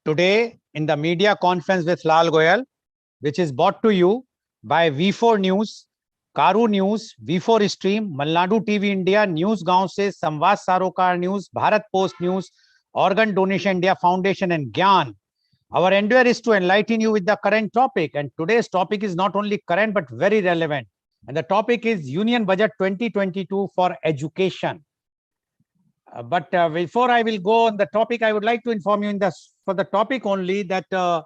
Today, in the media conference with Lal Goel, which is brought to you by V4 News, Karu News, V4 Stream, Malnadu TV India, News Gaon se Samvad Sarokar News, Bharat Post News, Organ Donation India Foundation, and Gyan. Our endeavor is to enlighten you with the current topic. And today's topic is not only current but very relevant. And the topic is Union Budget 2022 for education. But before I will go on the topic, I would like to inform you for the topic only that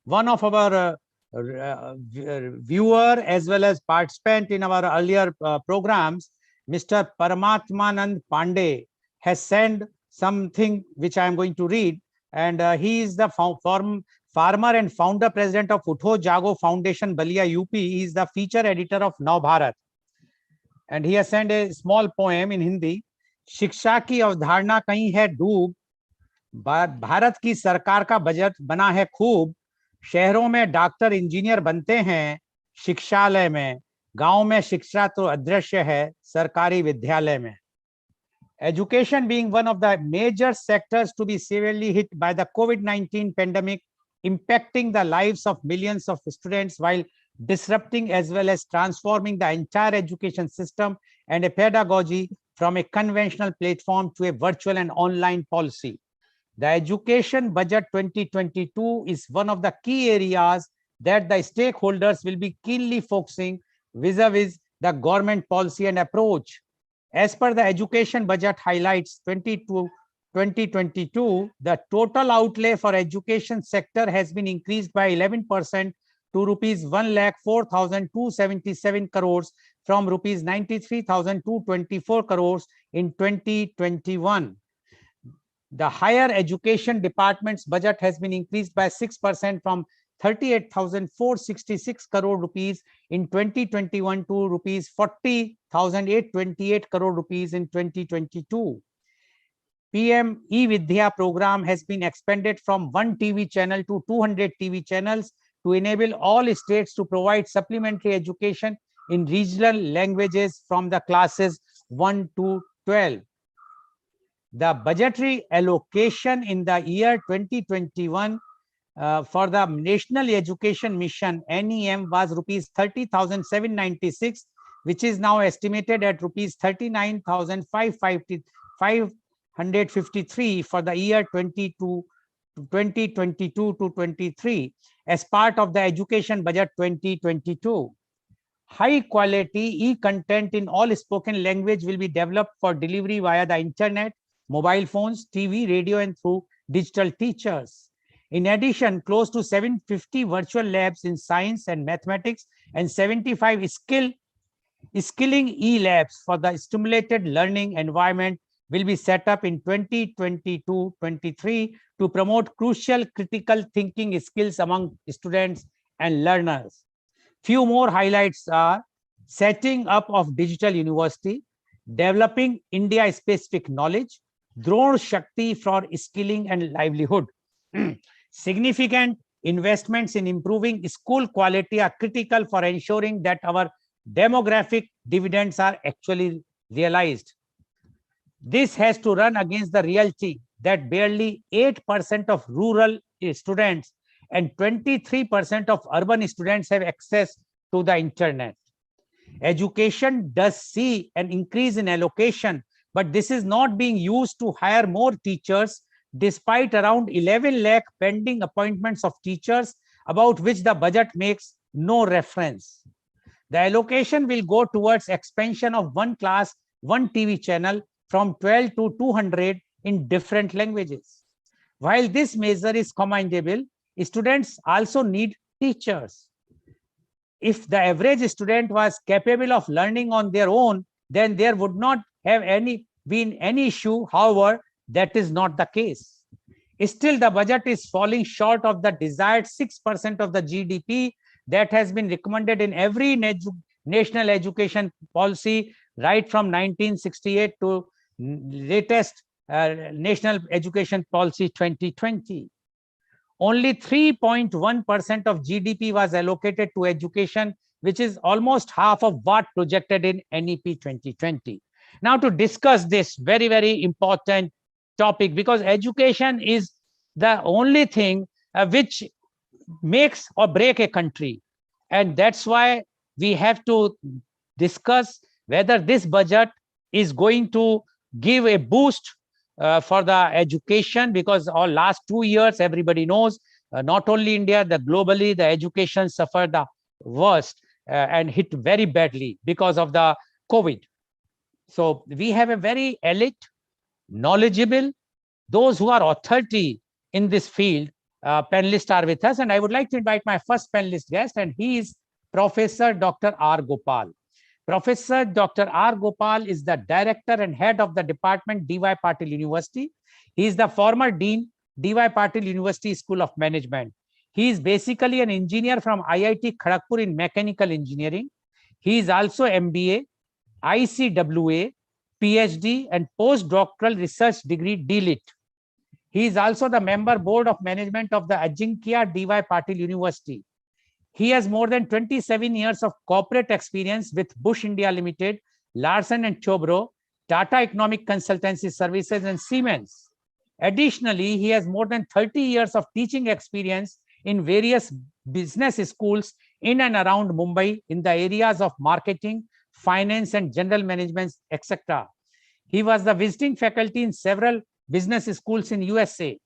one of our viewer as well as participant in our earlier programs, Mr. Paramatmanand Pandey, has sent something which I am going to read. And he is the farmer and founder president of Utho Jago Foundation, Balia, UP. He is the feature editor of Now Bharat. And he has sent a small poem in Hindi. शिक्षा की अवधारणा कहीं है डूब, भारत की सरकार का budget बना है खूब, शहरों में डॉक्टर इंजीनियर बनते हैं शिक्षालय में, गांव में शिक्षा तो अदृश्य है सरकारी विद्यालय में. Education being one of the major sectors to be severely hit by the COVID-19 pandemic, impacting the lives of millions of students while disrupting as well as transforming the entire education system and a pedagogy from a conventional platform to a virtual and online policy. The Education Budget 2022 is one of the key areas that the stakeholders will be keenly focusing vis-a-vis the government policy and approach. As per the Education Budget highlights 2022, the total outlay for education sector has been increased by 11% to rupees 1,04,277 crores from rupees 93,224 crores in 2021. The higher education department's budget has been increased by 6% from 38,466 crore rupees in 2021 to rupees 40,828 crore rupees in 2022. PM E-Vidya program has been expanded from 1 TV channel to 200 TV channels to enable all states to provide supplementary education in regional languages from the classes 1 to 12. The budgetary allocation in the year 2021 for the National Education Mission NEM was rupees 30,796, which is now estimated at rupees 39,553 for the year 2022 to 23 as part of the Education Budget 2022. High quality e-content in all spoken language will be developed for delivery via the internet, mobile phones, TV, radio, and through digital teachers. In addition, close to 750 virtual labs in science and mathematics and 75 skilling e-labs for the stimulated learning environment will be set up in 2022-23 to promote crucial critical thinking skills among students and learners. Few more highlights are setting up of digital university, developing India-specific knowledge, Drone Shakti for skilling and livelihood. Significant investments in improving school quality are critical for ensuring that our demographic dividends are actually realized. This has to run against the reality that barely 8% of rural students and 23% of urban students have access to the internet. Education does see an increase in allocation, but this is not being used to hire more teachers, despite around 11 lakh pending appointments of teachers, about which the budget makes no reference. The allocation will go towards expansion of 1 class, 1 TV channel from 12 to 200 in different languages. While this measure is commendable, students also need teachers. If the average student was capable of learning on their own, then there would not have been any issue. However, that is not the case. Still, the budget is falling short of the desired 6% of the GDP that has been recommended in every national education policy right from 1968 to latest National Education Policy 2020. Only 3.1% of GDP was allocated to education, which is almost half of what projected in NEP 2020. Now, to discuss this very, very important topic, because education is the only thing which makes or break a country. And that's why we have to discuss whether this budget is going to give a boost for the education, because our last 2 years, everybody knows, not only India, the globally, the education suffered the worst and hit very badly because of the COVID. So we have a very elite, knowledgeable, those who are authority in this field. Panelists are with us, and I would like to invite my first panelist guest, and he is Professor Dr. R. Gopal. Professor Dr. R. Gopal is the director and head of the department, D.Y. Patil University. He is the former dean, D.Y. Patil University School of Management. He is basically an engineer from IIT Kharagpur in mechanical engineering. He is also MBA, ICWA, PhD, and postdoctoral research degree DLIT. He is also the member board of management of the Ajinkya D.Y. Patil University. He has more than 27 years of corporate experience with Bush India Limited, Larsen and Toubro, Tata Economic Consultancy Services, and Siemens. Additionally, he has more than 30 years of teaching experience in various business schools in and around Mumbai in the areas of marketing, finance, and general management, etc. He was the visiting faculty in several business schools in USA.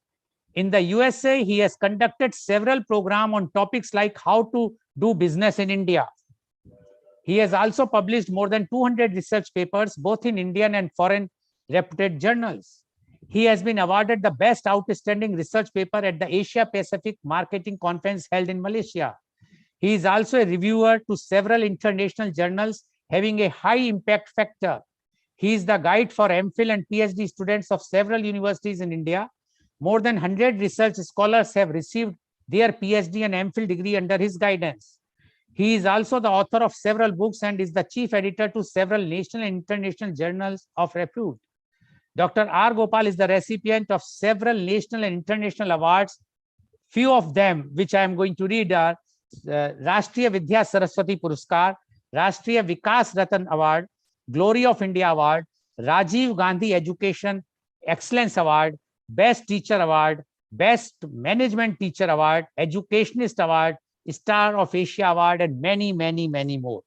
In the USA, he has conducted several programs on topics like how to do business in India. He has also published more than 200 research papers, both in Indian and foreign reputed journals. He has been awarded the best outstanding research paper at the Asia Pacific Marketing Conference held in Malaysia. He is also a reviewer to several international journals having a high impact factor. He is the guide for MPhil and PhD students of several universities in India. More than 100 research scholars have received their PhD and MPhil degree under his guidance. He is also the author of several books and is the chief editor to several national and international journals of repute. Dr. R. Gopal is the recipient of several national and international awards. Few of them, which I am going to read, are Rashtriya Vidya Saraswati Puruskar, Rashtriya Vikas Ratan Award, Glory of India Award, Rajiv Gandhi Education Excellence Award, Best Teacher Award, Best Management Teacher Award, Educationist Award, Star of Asia Award, and many, many, many more.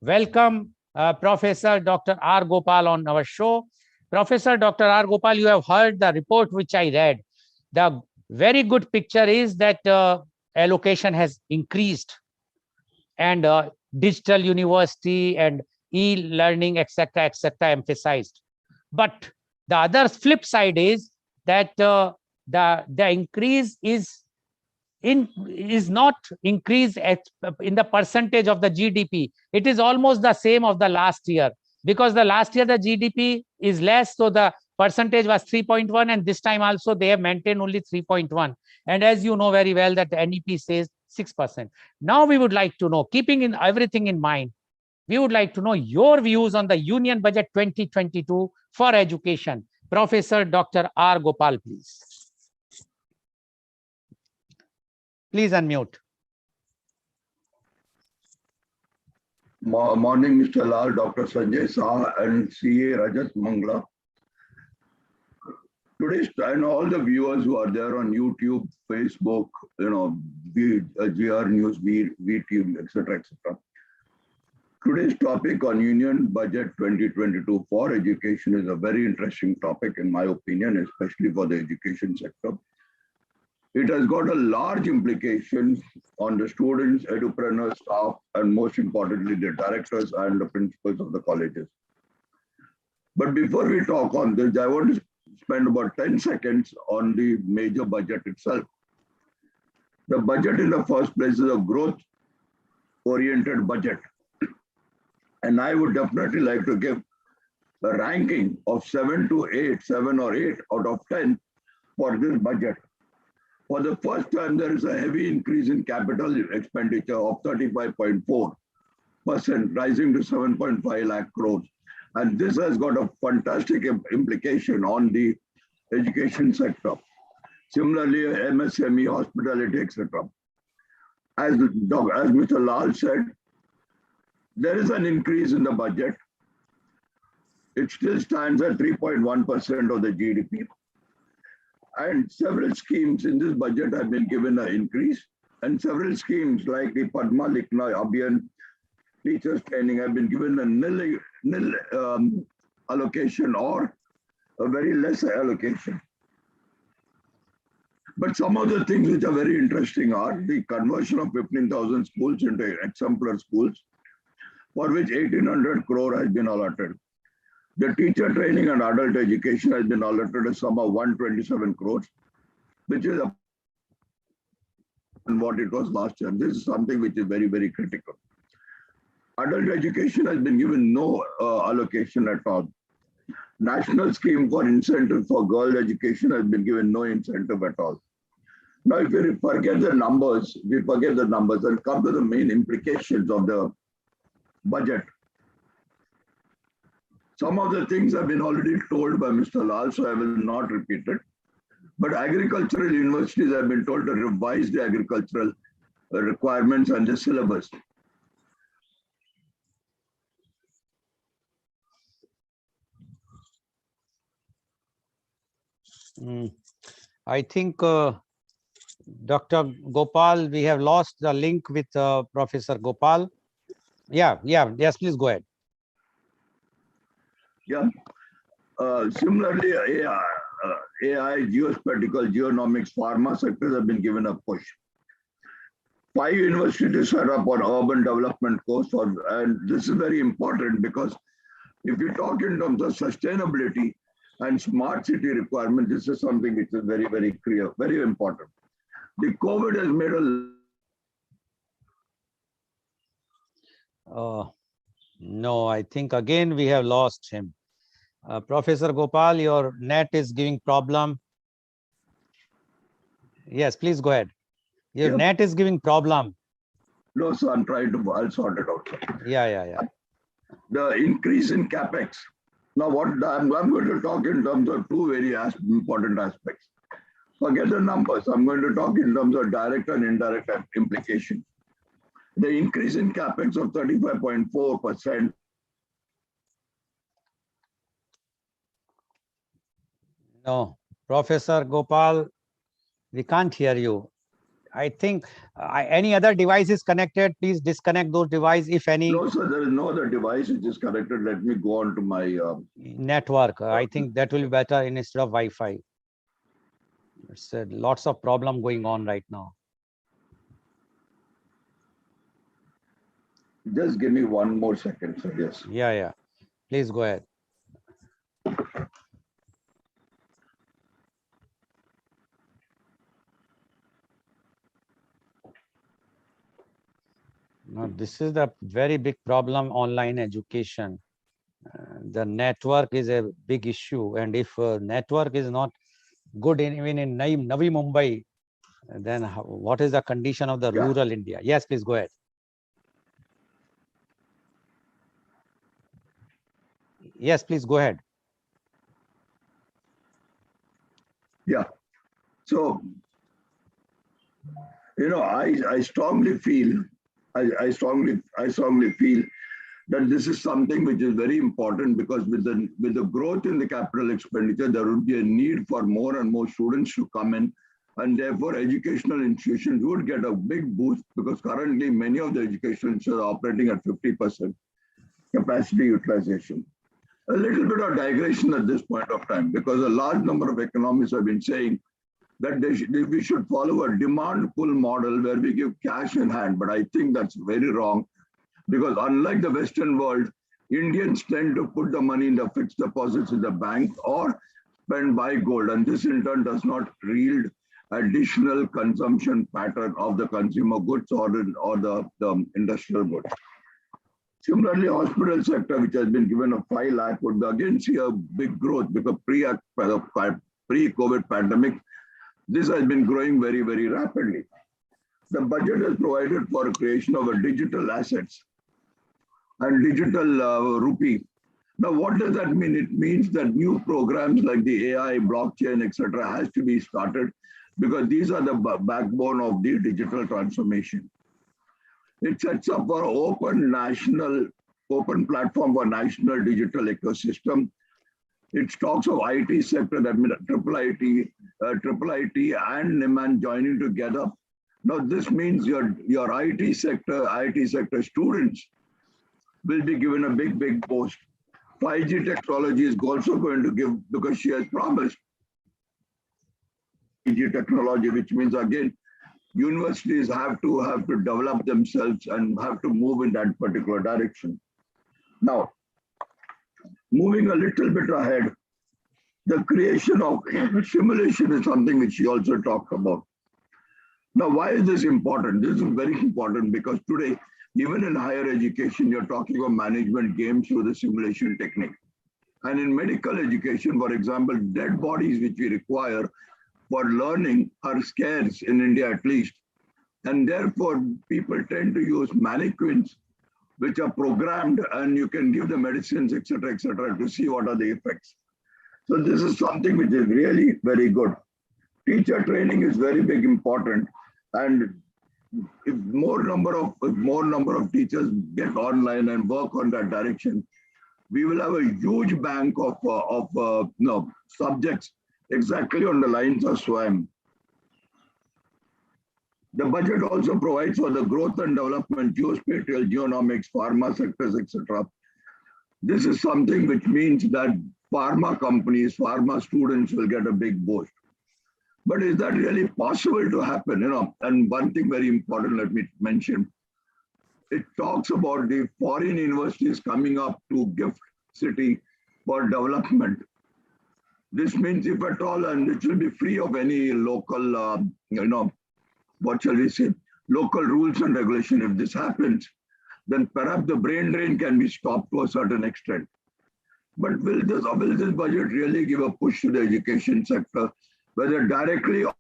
Welcome, Professor Dr. R. Gopal on our show. Professor Dr. R. Gopal, you have heard the report which I read. The very good picture is that allocation has increased, and digital university and e-learning, etc., emphasized. But the other flip side is that the increase is not increased in the percentage of the GDP. It is almost the same of the last year, because the last year the GDP is less, so the percentage was 3.1, and this time also they have maintained only 3.1. And as you know very well that the NEP says 6%. Now we would like to know, keeping in everything in mind, we would like to know your views on the Union Budget 2022 for education. Professor Dr. R. Gopal, please. Please unmute. Morning, Mr. Lal, Dr. Sanjay Saha, and CA Rajat Mangla. Today, and all the viewers who are there on YouTube, Facebook, GR News, VTube, etc., etc. Today's topic on Union Budget 2022 for education is a very interesting topic, in my opinion, especially for the education sector. It has got a large implication on the students, edupreneurs, staff, and most importantly, the directors and the principals of the colleges. But before we talk on this, I want to spend about 10 seconds on the major budget itself. The budget in the first place is a growth-oriented budget. And I would definitely like to give a ranking of 7 to 8, 7 or 8 out of 10 for this budget. For the first time, there is a heavy increase in capital expenditure of 35.4%, rising to 7.5 lakh crores. And this has got a fantastic implication on the education sector. Similarly, MSME, hospitality, etc. As Mr. Lal said, there is an increase in the budget. It still stands at 3.1% of the GDP. And several schemes in this budget have been given an increase, and several schemes like the Padma Likhna Abhiyan teachers training have been given a nil allocation or a very less allocation. But some of the things which are very interesting are the conversion of 15,000 schools into exemplar schools, for which 1,800 crore has been allotted. The teacher training and adult education has been allotted a sum of 127 crores, which is what it was last year. This is something which is very, very critical. Adult education has been given no allocation at all. National scheme for incentive for girl education has been given no incentive at all. Now, if we forget the numbers, and come to the main implications of the budget. Some of the things have been already told by Mr. Lal, so I will not repeat it. But agricultural universities have been told to revise the agricultural requirements and the syllabus. I think Dr. Gopal, we have lost the link with Professor Gopal. Yes, please go ahead. Yeah. Similarly, AI, geospatial, geonomics, pharma sectors have been given a push. 5 universities set up on urban development course, and this is very important because if you talk in terms of sustainability and smart city requirement, this is something which is very, very clear, very important. The COVID has made a... no, I think again we have lost him. Professor Gopal, your net is giving problem. Yes, please go ahead. Your net is giving problem. No, so I'm trying to, I'll sort it out. Yeah. The increase in capex. Now, what I'm going to talk in terms of 2 very important aspects. Forget the numbers. I'm going to talk in terms of direct and indirect implication. The increase in capex of 35.4%. No, Professor Gopal, we can't hear you. I think any other device is connected. Please disconnect those devices, if any. No, sir, there is no other device which is connected. Let me go on to my network. I think that will be better instead of Wi-Fi. It's lots of problem going on right now. Just give me 1 more second, sir. Yes. Yeah. Please go ahead. Now, this is the very big problem, online education. The network is a big issue. And if network is not good even in Navi Mumbai, then what is the condition of the rural India? Yes, please go ahead. Yes, please go ahead. Yeah. So, I strongly feel that this is something which is very important, because with the growth in the capital expenditure, there would be a need for more and more students to come in, and therefore educational institutions would get a big boost, because currently many of the educational institutions are operating at 50% capacity utilization. A little bit of digression at this point of time, because a large number of economists have been saying that we should follow a demand pull model where we give cash in hand. But I think that's very wrong, because unlike the Western world, Indians tend to put the money in the fixed deposits in the bank or buy gold. And this in turn does not yield additional consumption pattern of the consumer goods or the industrial goods. Similarly, hospital sector, which has been given a 5 lakh, would again see a big growth, because pre-COVID pandemic, this has been growing very, very rapidly. The budget has provided for creation of a digital assets and digital rupee. Now, what does that mean? It means that new programs like the AI, blockchain, etc., has to be started, because these are the backbone of the digital transformation. It sets up for open platform for national digital ecosystem. It talks of IT sector, that means triple IT and NIMAN joining together. Now this means your IT sector students will be given a big boost. 5G technology is also going to give, because she has promised 5G technology, which means again universities have to develop themselves and have to move in that particular direction. Now, moving a little bit ahead, the creation of simulation is something which she also talked about. Now, why is this important? This is very important because today, even in higher education, you're talking of management games through the simulation technique. And in medical education, for example, dead bodies which we require for learning are scarce in India at least. And therefore, people tend to use mannequins which are programmed, and you can give the medicines, etc., to see what are the effects. So this is something which is really very good. Teacher training is very big important, and if more number of teachers get online and work on that direction, we will have a huge bank of subjects exactly on the lines of SWAM. The budget also provides for the growth and development, geospatial, genomics, pharma sectors, etc. This is something which means that pharma companies, pharma students will get a big boost. But is that really possible to happen? And one thing very important, let me mention, it talks about the foreign universities coming up to GIFT City for development. This means if at all, and it will be free of any local, what shall we say, local rules and regulation. If this happens, then perhaps the brain drain can be stopped to a certain extent. But will this budget really give a push to the education sector, whether directly or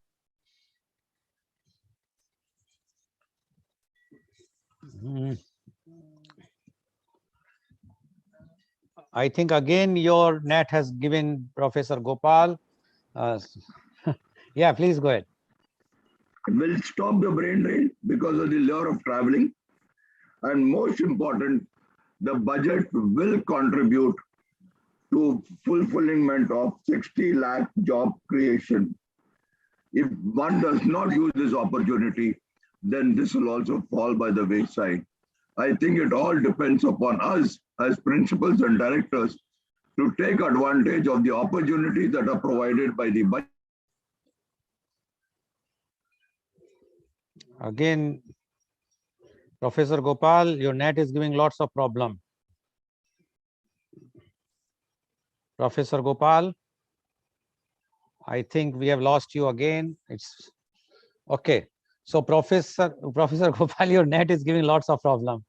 I think again your net has given Professor Gopal. Yeah, please go ahead. will stop the brain drain because of the lure of traveling? And most important, the budget will contribute to fulfillment of 60 lakh job creation. If one does not use this opportunity, then this will also fall by the wayside. I think it all depends upon us as principals and directors to take advantage of the opportunities that are provided by the budget. Again, Professor Gopal, your net is giving lots of problem. Professor Gopal, I think we have lost you again. It's okay. So Professor Gopal, your net is giving lots of problem.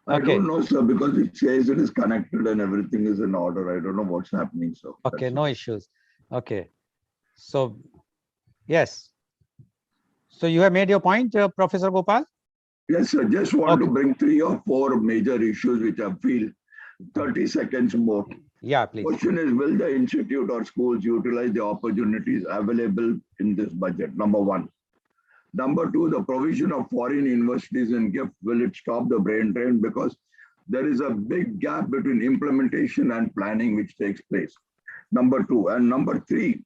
I don't know, sir, because it says it is connected and everything is in order. I don't know what's happening, sir. Okay, no issues. Okay. So, yes. So you have made your point, Professor Gopal? Yes, sir. Just want to bring 3 or 4 major issues which I feel 30 seconds more. Yeah, please. Question is, will the institute or schools utilize the opportunities available in this budget? Number 1. Number 2, the provision of foreign universities in GIFT, will it stop the brain drain? Because there is a big gap between implementation and planning which takes place. Number 2. And number 3,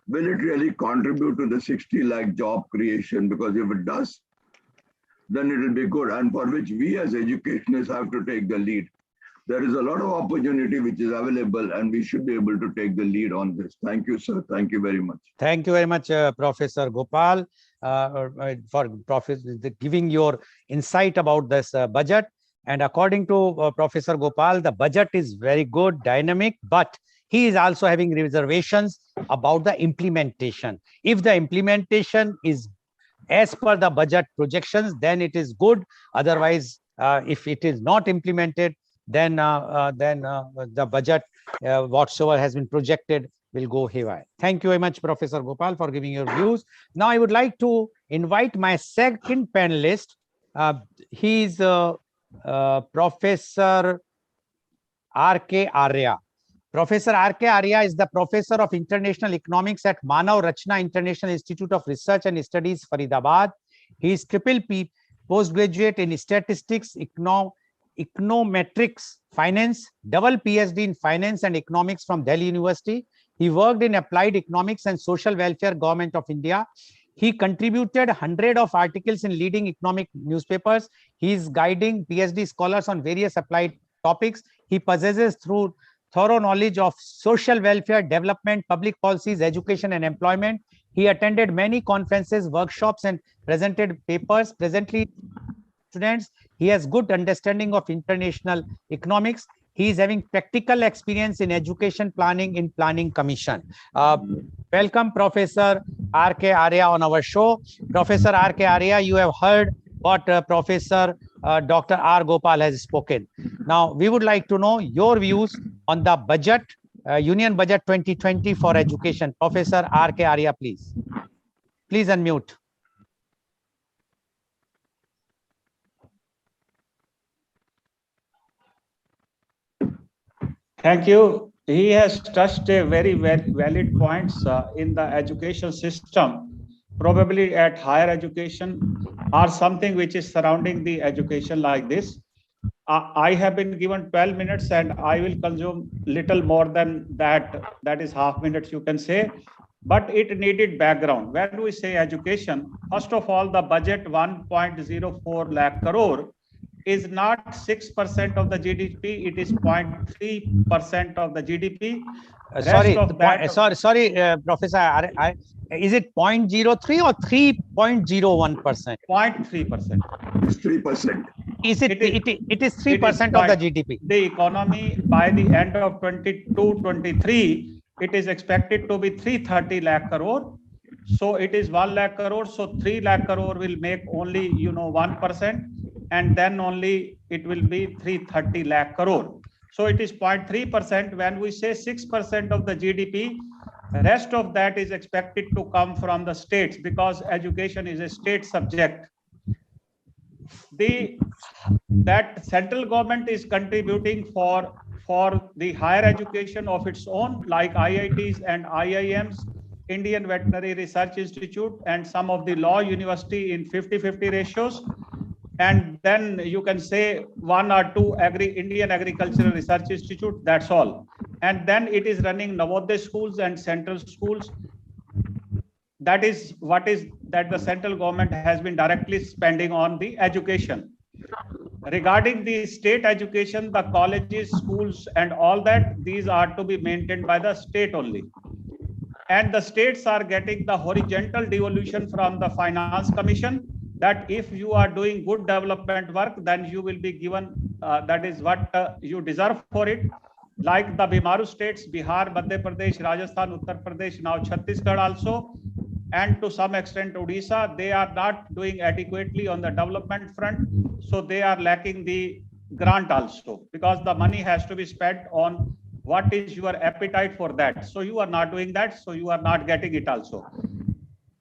will it really contribute to the 60 lakh job creation? Because if it does, then it will be good, and for which we as educationists have to take the lead. There is a lot of opportunity which is available, and we should be able to take the lead on this. Thank you, sir. Thank you very much. Thank you very much, Professor Gopal, for giving your insight about this budget. And according to Professor Gopal, the budget is very good, dynamic, but he is also having reservations about the implementation. If the implementation is as per the budget projections, then it is good. Otherwise, if it is not implemented, then the budget whatsoever has been projected will go haywire. Thank you very much, Professor Gopal, for giving your views. Now I would like to invite my second panelist. He is Professor R.K. Arya. Professor R.K. Arya is the Professor of International Economics at Manav Rachna International Institute of Research and Studies, Faridabad. He is Triple P, postgraduate in Statistics, econometrics, finance, double PhD in finance and economics from Delhi University. He worked in applied economics and social welfare, Government of India. He contributed hundreds of articles in leading economic newspapers. He is guiding PhD scholars on various applied topics. He possesses thorough knowledge of social welfare, development, public policies, education, and employment. He attended many conferences, workshops, and presented papers. Presently, students, he has good understanding of international economics. He is having practical experience in education planning in Planning Commission. Welcome, Professor R.K. Arya on our show. Professor R.K. Arya, you have heard what Professor Dr. R. Gopal has spoken. Now, we would like to know your views on the budget, Union Budget 2020 for education. Professor R.K. Arya, please. Please unmute. Thank you. He has touched a very valid points in the education system, probably at higher education or something which is surrounding the education like this. I have been given 12 minutes and I will consume little more than that. That is half minutes, you can say. But it needed background. When we say education, first of all, the budget 1.04 lakh crore is not 6% of the GDP, it is 0.3% of the GDP. Sorry, Professor, is it 0.03 or 3.01%? 0.3%. It's 3%. Is it is 3% of the GDP? The economy by the end of 22-23, it is expected to be 330 lakh crore. So it is 1 lakh crore. So 3 lakh crore will make only 1%, and then only it will be 330 lakh crore. So it is 0.3%. When we say 6% of the GDP, rest of that is expected to come from the states because education is a state subject. That central government is contributing for the higher education of its own, like IITs and IIMs, Indian Veterinary Research Institute, and some of the law university in 50-50 ratios. And then you can say 1 or 2 Indian Agricultural Research Institute, that's all. And then it is running Navodaya schools and central schools. That is that the central government has been directly spending on the education. Regarding the state education, the colleges, schools, and all that, these are to be maintained by the state only. And the states are getting the horizontal devolution from the Finance Commission, that if you are doing good development work, then you will be given, that is what you deserve for it. Like the Bimaru states, Bihar, Madhya Pradesh, Rajasthan, Uttar Pradesh, now Chhattisgarh also, and to some extent Odisha, they are not doing adequately on the development front. So they are lacking the grant also, because the money has to be spent on what is your appetite for that. So you are not doing that, so you are not getting it also.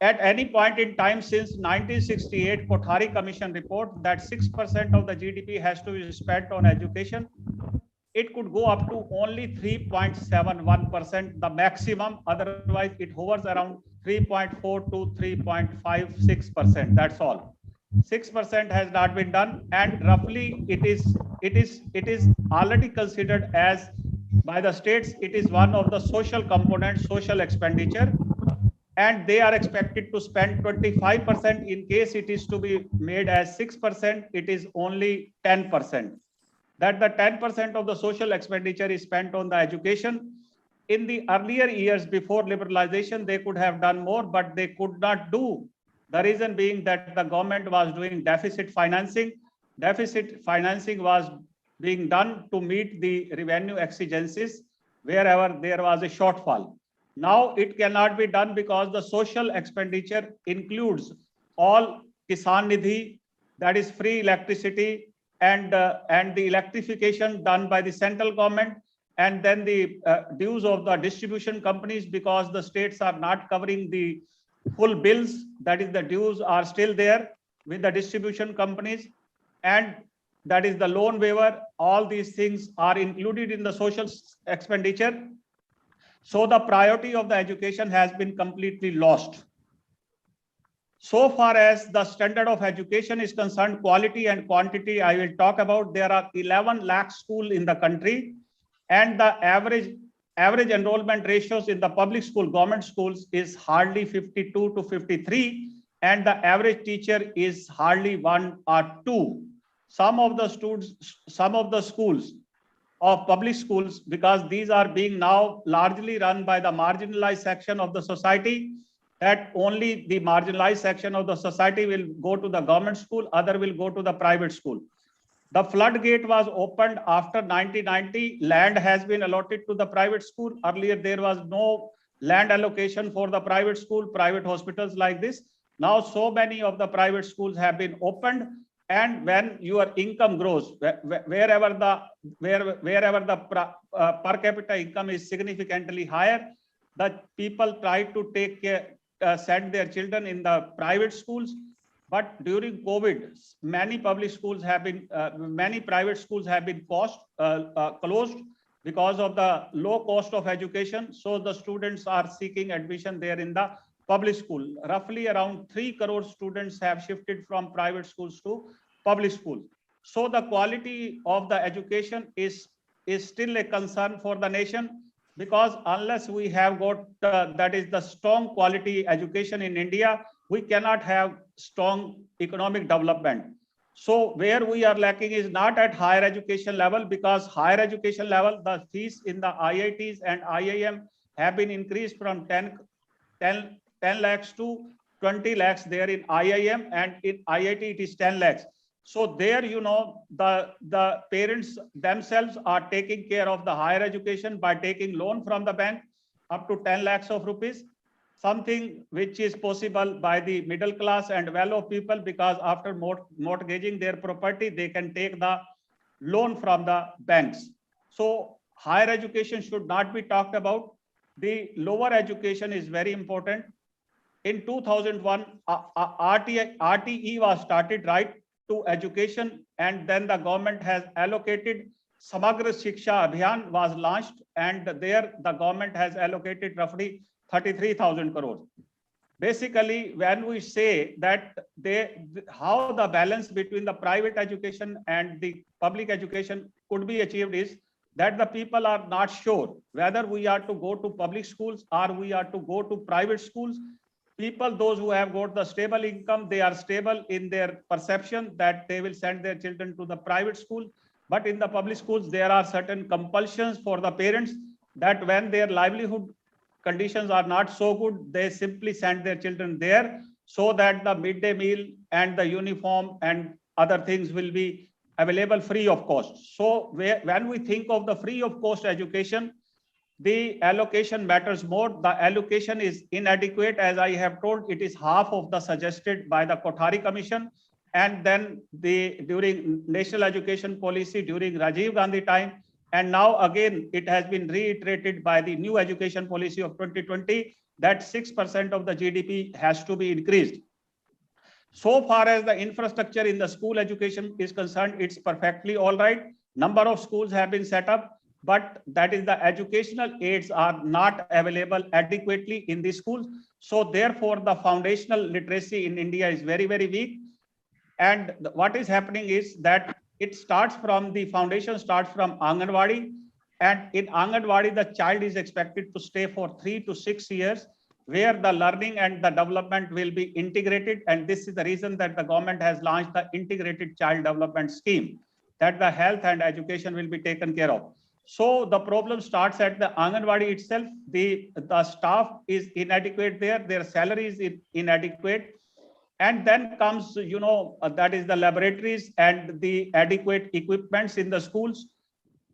At any point in time since 1968 Kothari Commission report that 6% of the GDP has to be spent on education, it could go up to only 3.71%, the maximum. Otherwise, it hovers around 3.4 to 3.56%. That's all. 6% has not been done, and roughly it is already considered as by the states. It is one of the social components, social expenditure, and they are expected to spend 25%. In case it is to be made as 6%, it is only 10%. That the 10% of the social expenditure is spent on the education. In the earlier years before liberalization, they could have done more, but they could not do. The reason being that the government was doing deficit financing. Deficit financing was being done to meet the revenue exigencies wherever there was a shortfall. Now it cannot be done because the social expenditure includes all Kisan Nidhi, that is free electricity, and the electrification done by the central government, and then the dues of the distribution companies, because the states are not covering the full bills, that is the dues are still there with the distribution companies, and that is the loan waiver. All these things are included in the social expenditure. So the priority of the education has been completely lost. So far as the standard of education is concerned, quality and quantity, I will talk about. There are 11 lakh schools in the country, and the average enrollment ratios in the public school, government schools, is hardly 52 to 53, and the average teacher is hardly 1 or 2. Some of the schools of public schools, because these are being now largely run by the marginalized section of the society, that only the marginalized section of the society will go to the government school, other will go to the private school. The floodgate was opened after 1990. Land has been allotted to the private school. Earlier, there was no land allocation for the private school, private hospitals like this. Now, so many of the private schools have been opened. And when your income grows, wherever the per capita income is significantly higher, the people try to take care, send their children in the private schools. But during COVID, many private schools have been closed because of the low cost of education. So the students are seeking admission there in the public school. Roughly around 3 crore students have shifted from private schools to public schools. So the quality of the education is still a concern for the nation, because unless we have got that is the strong quality education in India, we cannot have strong economic development. So where we are lacking is not at higher education level, because higher education level, the fees in the IITs and IIM have been increased from 10 lakhs to 20 lakhs there in IIM, and in IIT it is 10 lakhs. So there, the parents themselves are taking care of the higher education by taking loan from the bank up to 10 lakhs of rupees, something which is possible by the middle class and well-off people, because after mortgaging their property, they can take the loan from the banks. So higher education should not be talked about. The lower education is very important. In 2001, RTE was started, right, to education, and then the government has allocated Samagra Shiksha Abhiyan was launched, and there the government has allocated roughly 33,000 crores. Basically, when we say that how the balance between the private education and the public education could be achieved is that the people are not sure whether we are to go to public schools or we are to go to private schools. People, those who have got the stable income, they are stable in their perception that they will send their children to the private school. But in the public schools, there are certain compulsions for the parents that when their livelihood conditions are not so good, they simply send their children there so that the midday meal and the uniform and other things will be available free of cost. So when we think of the free of cost education, the allocation matters more. The allocation is inadequate. As I have told, it is half of the suggested by the Kothari Commission. And then during National Education Policy, during Rajiv Gandhi time, and now again, it has been reiterated by the new education policy of 2020 that 6% of the GDP has to be increased. So far as the infrastructure in the school education is concerned, it's perfectly all right. Number of schools have been set up, but that is the educational aids are not available adequately in the schools. So therefore, the foundational literacy in India is very, very weak. And what is happening is that it starts from the foundation starts from Anganwadi. And in Anganwadi, the child is expected to stay for 3 to 6 years, where the learning and the development will be integrated. And this is the reason that the government has launched the integrated child development scheme, that the health and education will be taken care of. So the problem starts at the Anganwadi itself. The staff is inadequate there. Their salary is inadequate. And then comes, that is the laboratories and the adequate equipments in the schools.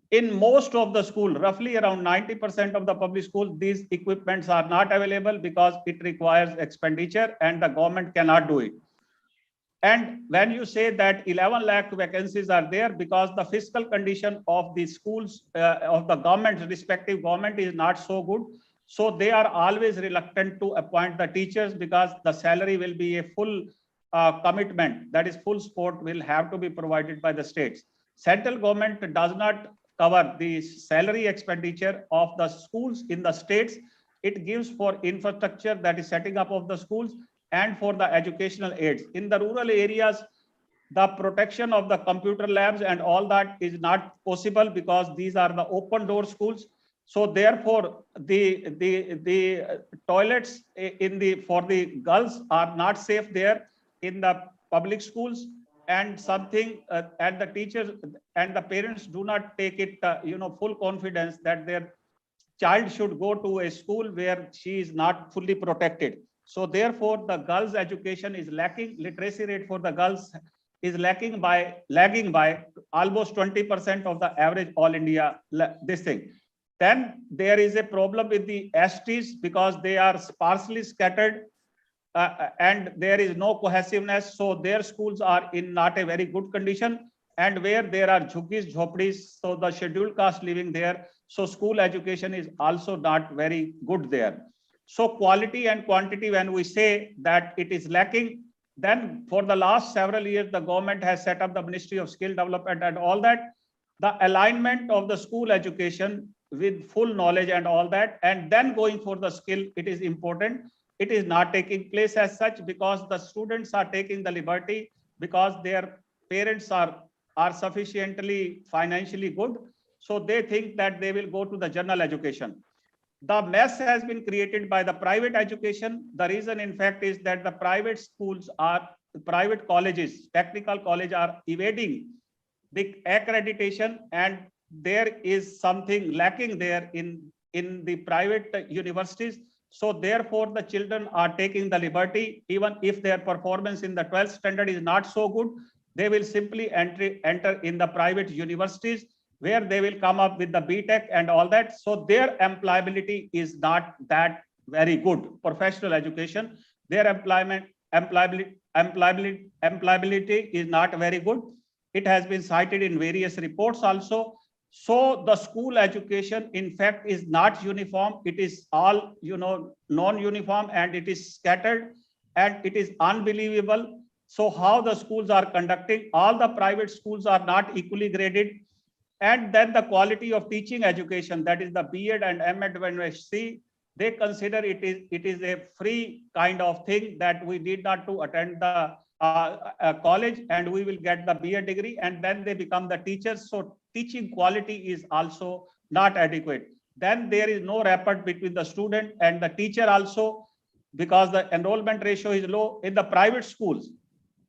In most of the school, roughly around 90% of the public schools, these equipments are not available because it requires expenditure and the government cannot do it. And when you say that 11 lakh vacancies are there, because the fiscal condition of the schools, of the government, respective government is not so good. So they are always reluctant to appoint the teachers because the salary will be a full commitment. That is full support will have to be provided by the states. Central government does not cover the salary expenditure of the schools in the states. It gives for infrastructure, that is setting up of the schools. and for the educational aids. In the rural areas, the protection of the computer labs and all that is not possible because these are the open door schools. So therefore, the toilets in the for the girls are not safe there in the public schools, and something and the teachers and the parents do not take it full confidence that their child should go to a school where she is not fully protected. So therefore, the girls' education is lacking. Literacy rate for the girls is lagging by almost 20% of the average all India this thing. Then there is a problem with the STs because they are sparsely scattered and there is no cohesiveness. So their schools are in not a very good condition. And where there are jhugis, jhopdis, so the scheduled caste living there. So school education is also not very good there. So quality and quantity, when we say that it is lacking, then for the last several years, the government has set up the Ministry of Skill Development and all that. The alignment of the school education with full knowledge and all that, and then going for the skill, it is important. It is not taking place as such because the students are taking the liberty because their parents are sufficiently financially good. So they think that they will go to the general education. The mess has been created by the private education. The reason, in fact, is that the private schools private colleges, technical college are evading the accreditation, and there is something lacking there in the private universities. So therefore, the children are taking the liberty, even if their performance in the 12th standard is not so good, they will simply enter in the private universities where they will come up with the BTech and all that. So their employability is not that very good. Professional education, their employability is not very good. It has been cited in various reports also. So the school education, in fact, is not uniform. It is all, non-uniform, and it is scattered, and it is unbelievable. So how the schools are conducting, all the private schools are not equally graded. And then the quality of teaching education, that is the B.Ed and M.Ed, when we see, they consider it is a free kind of thing that we need not to attend the college and we will get the B.Ed degree, and then they become the teachers. So teaching quality is also not adequate. Then there is no rapport between the student and the teacher also, because the enrollment ratio is low. In the private schools,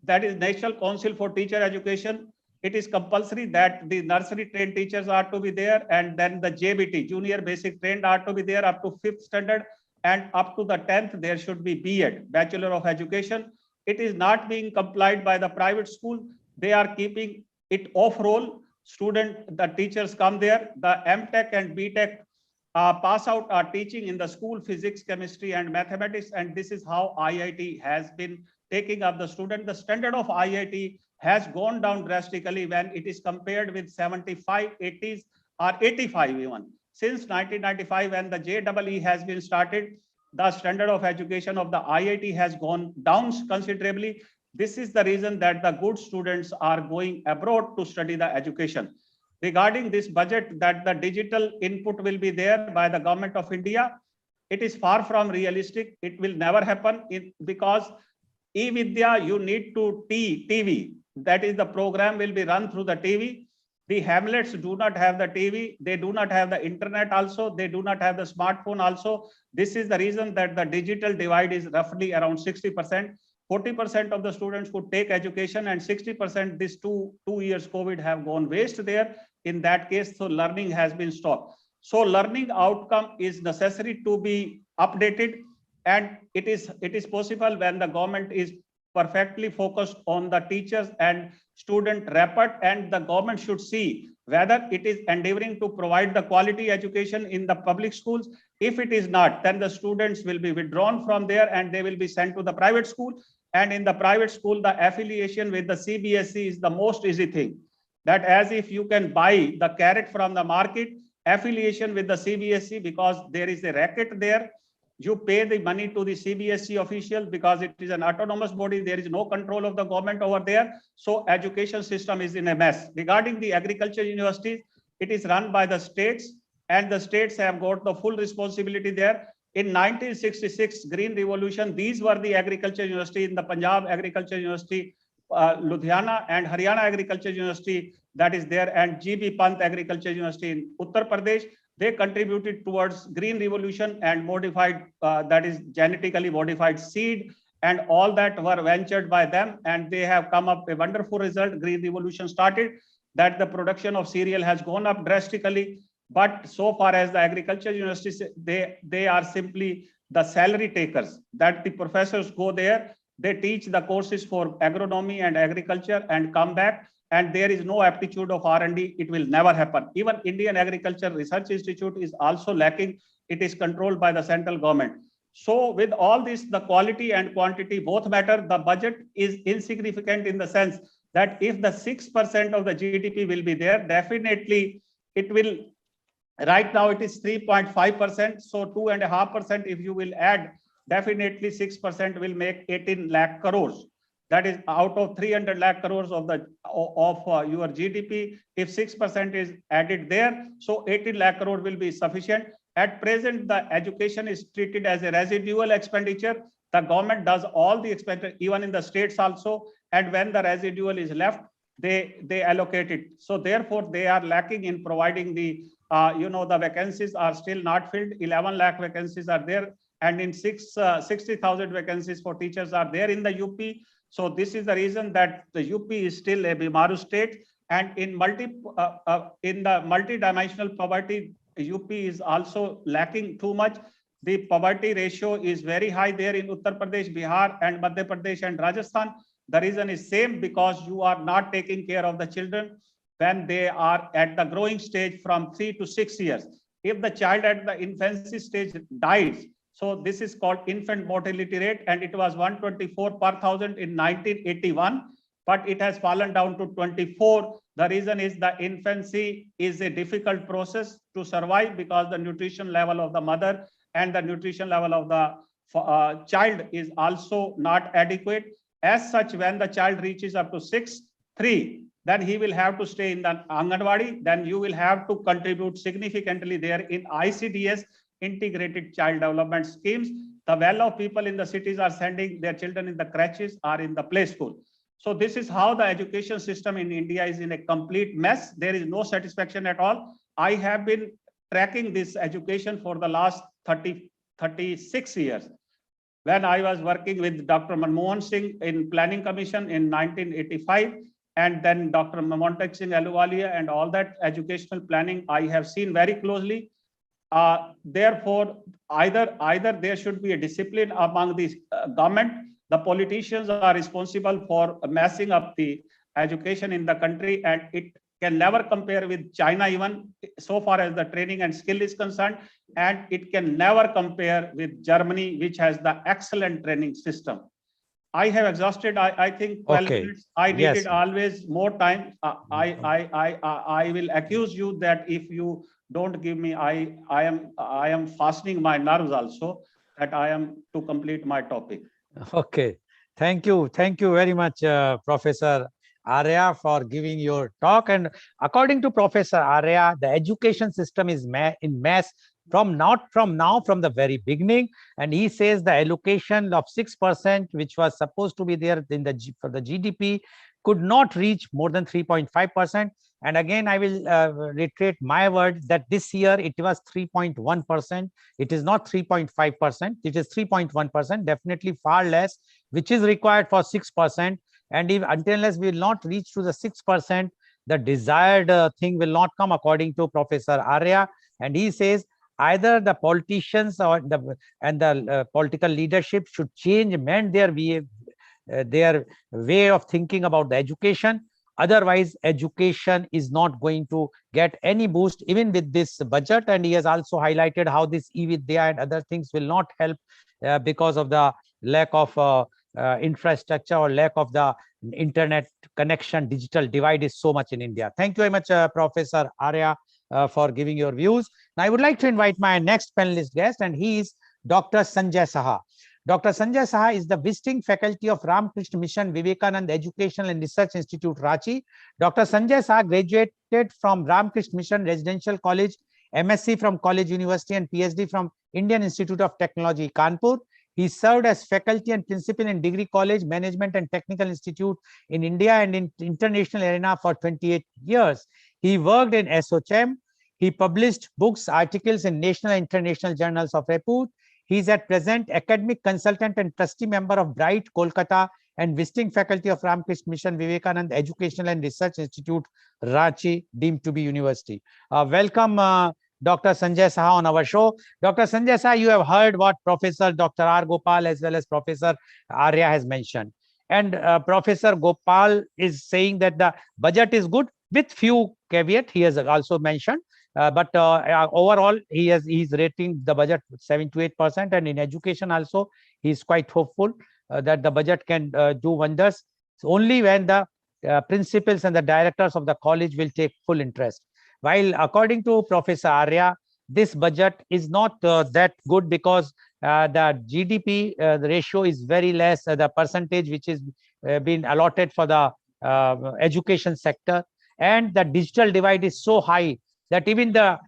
that is National Council for Teacher Education, it is compulsory that the nursery trained teachers are to be there, and then the JBT, junior basic trained, are to be there up to 5th standard, and up to the 10th there should be B.Ed, Bachelor of Education. It is not being complied by the private school. They are keeping it off roll. The teachers come there. The MTech and BTech pass out are teaching in the school physics, chemistry, and mathematics, and this is how IIT has been taking up the student. The standard of IIT has gone down drastically when it is compared with 75, 80s, or 85 even. Since 1995, when the JEE has been started, the standard of education of the IIT has gone down considerably. This is the reason that the good students are going abroad to study the education. Regarding this budget, that the digital input will be there by the government of India, it is far from realistic. It will never happen because e-Vidya, you need to TV. That is, the program will be run through the TV. The hamlets do not have the TV. They do not have the internet also. They do not have the smartphone also. This is the reason that the digital divide is roughly around 60%. 40% of the students could take education, and 60% this two years COVID have gone waste there. In that case, so learning has been stopped. So learning outcome is necessary to be updated, and it is possible when the government is perfectly focused on the teachers and student rapport, and the government should see whether it is endeavoring to provide the quality education in the public schools. If it is not, then the students will be withdrawn from there and they will be sent to the private school. And in the private school, the affiliation with the CBSE is the most easy thing. That as if you can buy the carrot from the market, affiliation with the CBSE, because there is a racket there. You pay the money to the CBSE official because it is an autonomous body. There is no control of the government over there. So education system is in a mess. Regarding the agriculture universities, it is run by the states, and the states have got the full responsibility there. In 1966, Green Revolution, these were the agriculture university in the Punjab Agriculture University, Ludhiana, and Haryana Agriculture University that is there, and GB Pant Agriculture University in Uttar Pradesh. They contributed towards Green Revolution and modified, that is genetically modified seed, and all that were ventured by them, and they have come up a wonderful result. Green Revolution started, that the production of cereal has gone up drastically. But so far as the agriculture universities, they are simply the salary takers, that the professors go there, they teach the courses for agronomy and agriculture and come back, and there is no aptitude of R&D. It will never happen. Even Indian Agriculture Research Institute is also lacking. It is controlled by the central government. So with all this, the quality and quantity both matter. The budget is insignificant in the sense that if the 6% of the GDP will be there, definitely it will. Right now it is 3.5%. So 2.5%, if you will add, definitely 6% will make 18 lakh crores. That is out of 300 lakh crores of your GDP. If 6% is added there, so 18 lakh crore will be sufficient. At present, the education is treated as a residual expenditure. The government does all the expenditure, even in the states also. And when the residual is left, they allocate it. So therefore, they are lacking in providing the, the vacancies are still not filled. 11 lakh vacancies are there. And in 60,000 vacancies for teachers are there in the UP. So this is the reason that the UP is still a Bimaru state. And in the multi-dimensional poverty, UP is also lacking too much. The poverty ratio is very high there in Uttar Pradesh, Bihar, and Madhya Pradesh and Rajasthan. The reason is same, because you are not taking care of the children when they are at the growing stage from 3 to 6 years. If the child at the infancy stage dies, so this is called infant mortality rate, and it was 124 per thousand in 1981, but it has fallen down to 24. The reason is the infancy is a difficult process to survive, because the nutrition level of the mother and the nutrition level of the child is also not adequate. As such, when the child reaches up to 6-3, then he will have to stay in the Anganwadi. Then you will have to contribute significantly there in ICDS, integrated child development schemes. The well of people in the cities are sending their children in the crèches or in the play school. So this is how the education system in India is in a complete mess. There is no satisfaction at all. I have been tracking this education for the last 36 years. When I was working with Dr. Manmohan Singh in Planning Commission in 1985, and then Dr. Mamontek Singh Ahluwalia, and all that educational planning I have seen very closely. Therefore, either there should be a discipline among the government. The politicians are responsible for messing up the education in the country, and it can never compare with China, even so far as the training and skill is concerned. And it can never compare with Germany, which has the excellent training system. I have exhausted, I think, 12 minutes. I needed always more time. I will accuse you that if you don't give me, I am fastening my nerves also, that I am to complete my topic. Okay, thank you very much, Professor Arya, for giving your talk. And according to Professor Arya, the education system is in mess from the very beginning. And he says the allocation of 6%, which was supposed to be there in for the GDP, could not reach more than 3.5%. And again, I will reiterate my word that this year it was 3.1%. It is not 3.5%. It is 3.1%, definitely far less, which is required for 6%. And if until unless we will not reach to the 6%, the desired thing will not come, according to Professor Arya. And he says either the politicians or the political leadership should change, amend their way of thinking about the education. Otherwise, education is not going to get any boost, even with this budget. And he has also highlighted how this e-Vidya and other things will not help because of the lack of infrastructure or lack of the internet connection. Digital divide is so much in India. Thank you very much, Professor Arya, for giving your views. Now, I would like to invite my next panelist guest, and he is Dr. Sanjay Saha. Dr. Sanjay Saha is the visiting faculty of Ramakrishna Mission Vivekananda Educational and Research Institute, Ranchi. Dr. Sanjay Saha graduated from Ramakrishna Mission Residential College, MSc from College University, and PhD from Indian Institute of Technology, Kanpur. He served as faculty and principal in Degree College, Management and Technical Institute in India and in international arena for 28 years. He worked in SOCHM. He published books, articles in national and international journals of repute. He is at present academic consultant and trustee member of Bright, Kolkata, and visiting faculty of Ramakrishna Mission Vivekananda Educational and Research Institute, Ranchi, deemed to be university. Welcome, Dr. Sanjay Saha on our show. Dr. Sanjay Saha, you have heard what Professor Dr. R. Gopal as well as Professor Arya has mentioned. And Professor Gopal is saying that the budget is good with few caveat he has also mentioned. But overall, he's rating the budget 7 to 8%, and in education also, he's quite hopeful that the budget can do wonders. So only when the principals and the directors of the college will take full interest. While according to Professor Arya, this budget is not that good because the GDP the ratio is very less. The percentage which is been allotted for the education sector, and the digital divide is so high that even the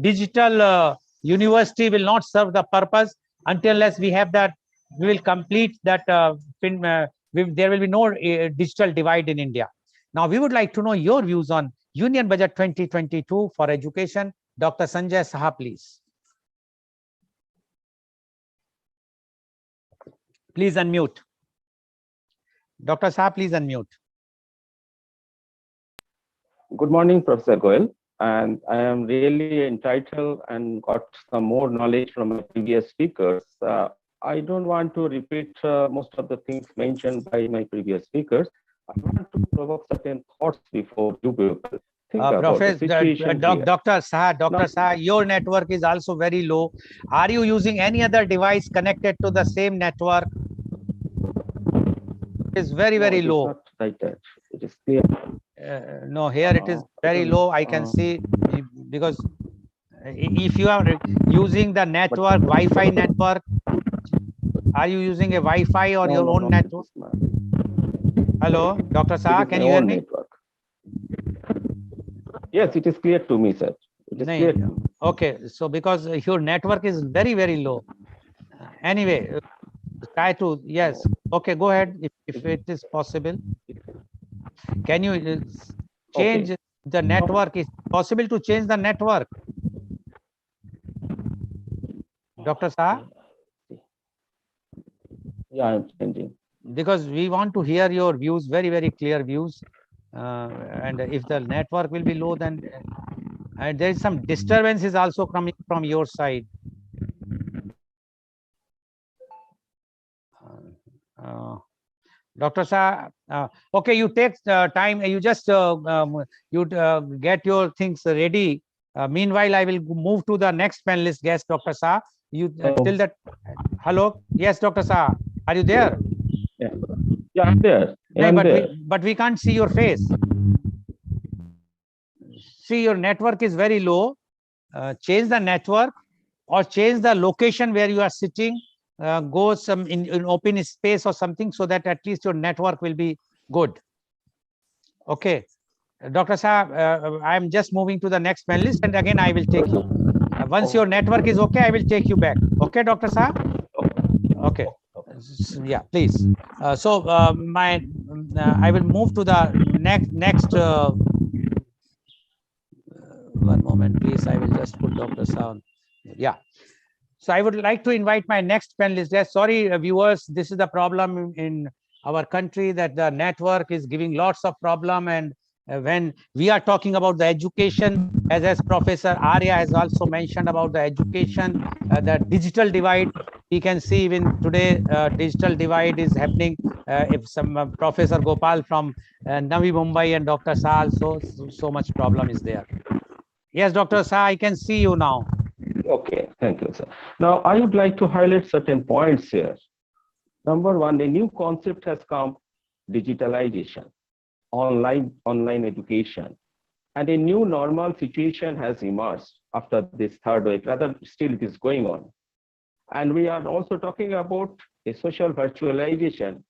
digital university will not serve the purpose until unless we have that, we will complete that there will be no digital divide in India. Now, we would like to know your views on Union Budget 2022 for education. Dr. Sanjay Saha, please. Please unmute. Dr. Saha, please unmute. Good morning, Professor Goel. And I am really entitled and got some more knowledge from my previous speakers. I don't want to repeat most of the things mentioned by my previous speakers. I want to provoke certain thoughts before you people think about the situation. Dr. Saha, your network is also very low. Are you using any other device connected to the same network? It is very, very low. Not like that. It is clear. No, here it is very low. I can see, because if you are using the network, Wi-Fi network, are you using a Wi-Fi or your own network? Hello, Dr. Saha, can you hear me? Network. Yes, it is clear to me, sir. It is clear. Okay, so because your network is very, very low. Anyway, try to, yes. Okay, go ahead if it is possible. Can you change the network? Is it possible to change the network? Dr. Saha? Yeah, I'm changing. Because we want to hear your views, very, very clear views. And if the network will be low, then and there is some disturbances also coming from your side. Dr. Saha, okay, you take time, you just get your things ready. Meanwhile, I will move to the next panelist guest, Dr. Saha. You till that. Hello, yes, Dr. Saha, are you there? Yeah, I'm there. But we can't see your face. See, your network is very low. Change the network or change the location where you are sitting. Go some in open space or something, so that at least your network will be good. Okay, Dr. Saab, I am just moving to the next panelist, and again I will take you. Once your network is okay, I will take you back. Okay, Dr. Saab? Okay. Yeah, please. I will move to the next. One moment, please. I will just put Dr. Saab. Yeah. So I would like to invite my next panelist. Yes, sorry, viewers, this is the problem in our country, that the network is giving lots of problem. And when we are talking about the education, as Professor Arya has also mentioned about the education, the digital divide, we can see even today, digital divide is happening. If some Professor Gopal from Navi Mumbai and Dr. Saal, so much problem is there. Yes, Dr. Saha, I can see you now. Okay, thank you, sir. Now, I would like to highlight certain points here. Number one, a new concept has come: digitalization, online education, and a new normal situation has emerged after this third wave. Rather, still it is going on. And we are also talking about a social virtualization,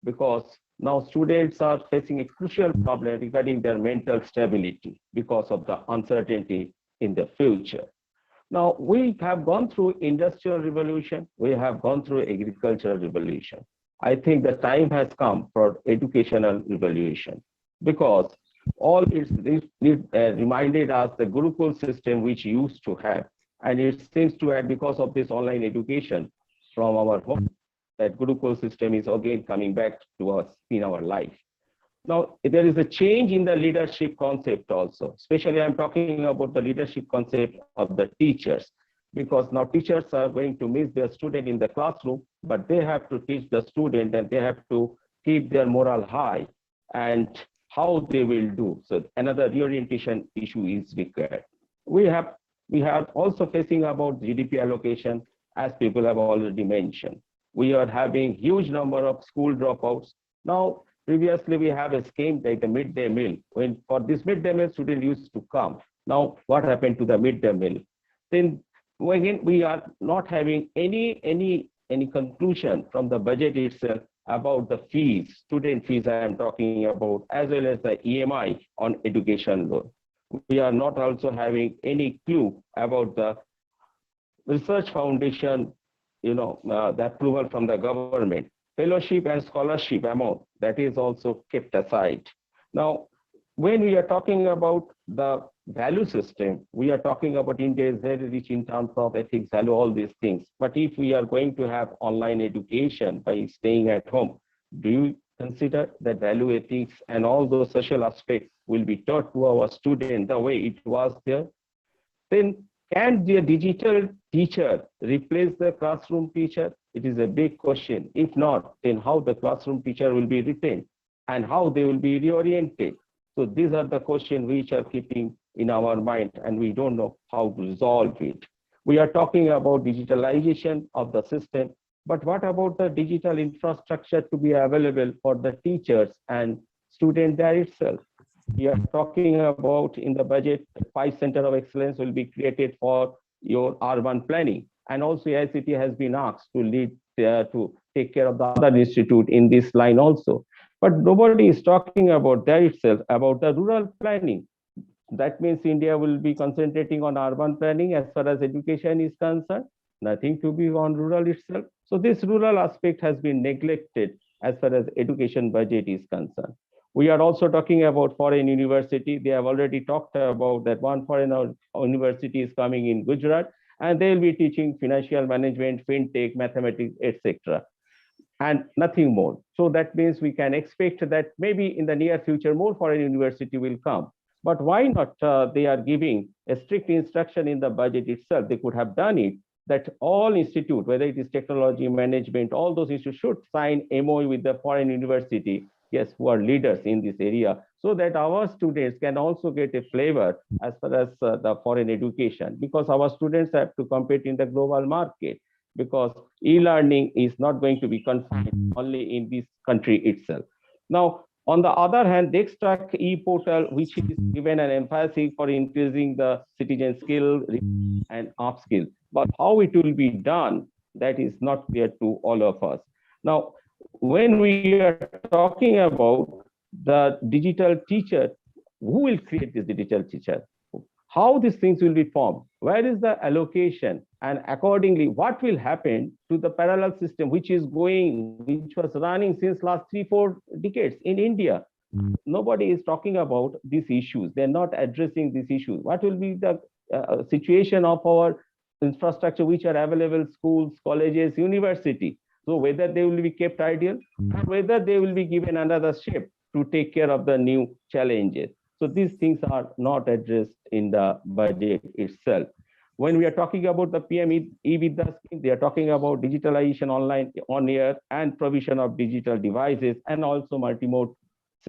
because now students are facing a crucial problem regarding their mental stability because of the uncertainty in the future. Now, we have gone through industrial revolution, we have gone through agricultural revolution. I think the time has come for educational revolution because all reminded us the Gurukul system which used to have, and it seems to have because of this online education from our home, that Gurukul system is again coming back to us in our life. Now, there is a change in the leadership concept also, especially I'm talking about the leadership concept of the teachers, because now teachers are going to miss their student in the classroom, but they have to teach the student and they have to keep their morale high, and how they will do. So another reorientation issue is required. We are also facing about GDP allocation, as people have already mentioned. We are having huge number of school dropouts. Now, previously, we have a scheme like the midday meal. When for this midday meal, students used to come. Now, what happened to the midday meal? Then again, we are not having any conclusion from the budget itself about the fees, student fees I am talking about, as well as the EMI on education loan. We are not also having any clue about the research foundation, the approval from the government. Fellowship and scholarship amount, that is also kept aside. Now, when we are talking about the value system, we are talking about India is very rich in terms of ethics, value, all these things. But if we are going to have online education by staying at home, do you consider that value, ethics, and all those social aspects will be taught to our students the way it was there? Then can the digital teacher replace the classroom teacher? It is a big question. If not, then how the classroom teacher will be retained and how they will be reoriented. So these are the questions which are keeping in our mind, and we don't know how to resolve it. We are talking about digitalization of the system, but what about the digital infrastructure to be available for the teachers and students there itself? We are talking about in the budget, 5 centers of excellence will be created for your urban planning. And also ICT has been asked to lead to take care of the other institute in this line also. But nobody is talking about that itself, about the rural planning. That means India will be concentrating on urban planning as far as education is concerned, nothing to be on rural itself. So this rural aspect has been neglected as far as education budget is concerned. We are also talking about foreign university. They have already talked about that one foreign university is coming in Gujarat, and they will be teaching financial management, fintech, mathematics, etc., and nothing more. So that means we can expect that maybe in the near future, more foreign university will come. But why not they are giving a strict instruction in the budget itself? They could have done it, that all institute, whether it is technology, management, all those institutes should sign MOU with the foreign university, yes, who are leaders in this area, so that our students can also get a flavor as far as the foreign education, because our students have to compete in the global market, because e-learning is not going to be confined only in this country itself. Now, on the other hand, the Dextrack e-portal, which is given an emphasis for increasing the citizen skill and upskill, but how it will be done, that is not clear to all of us. Now, when we are talking about the digital teacher, who will create this digital teacher? How these things will be formed? Where is the allocation? And accordingly, what will happen to the parallel system, which was running since last 3-4 decades in India? Nobody is talking about these issues. They're not addressing these issues. What will be the situation of our infrastructure, which are available, schools, colleges, university? So whether they will be kept ideal, or whether they will be given another shape to take care of the new challenges. So these things are not addressed in the budget itself. When we are talking about the PM e-Vidya scheme, they are talking about digitalization online, on air, and provision of digital devices, and also multi-mode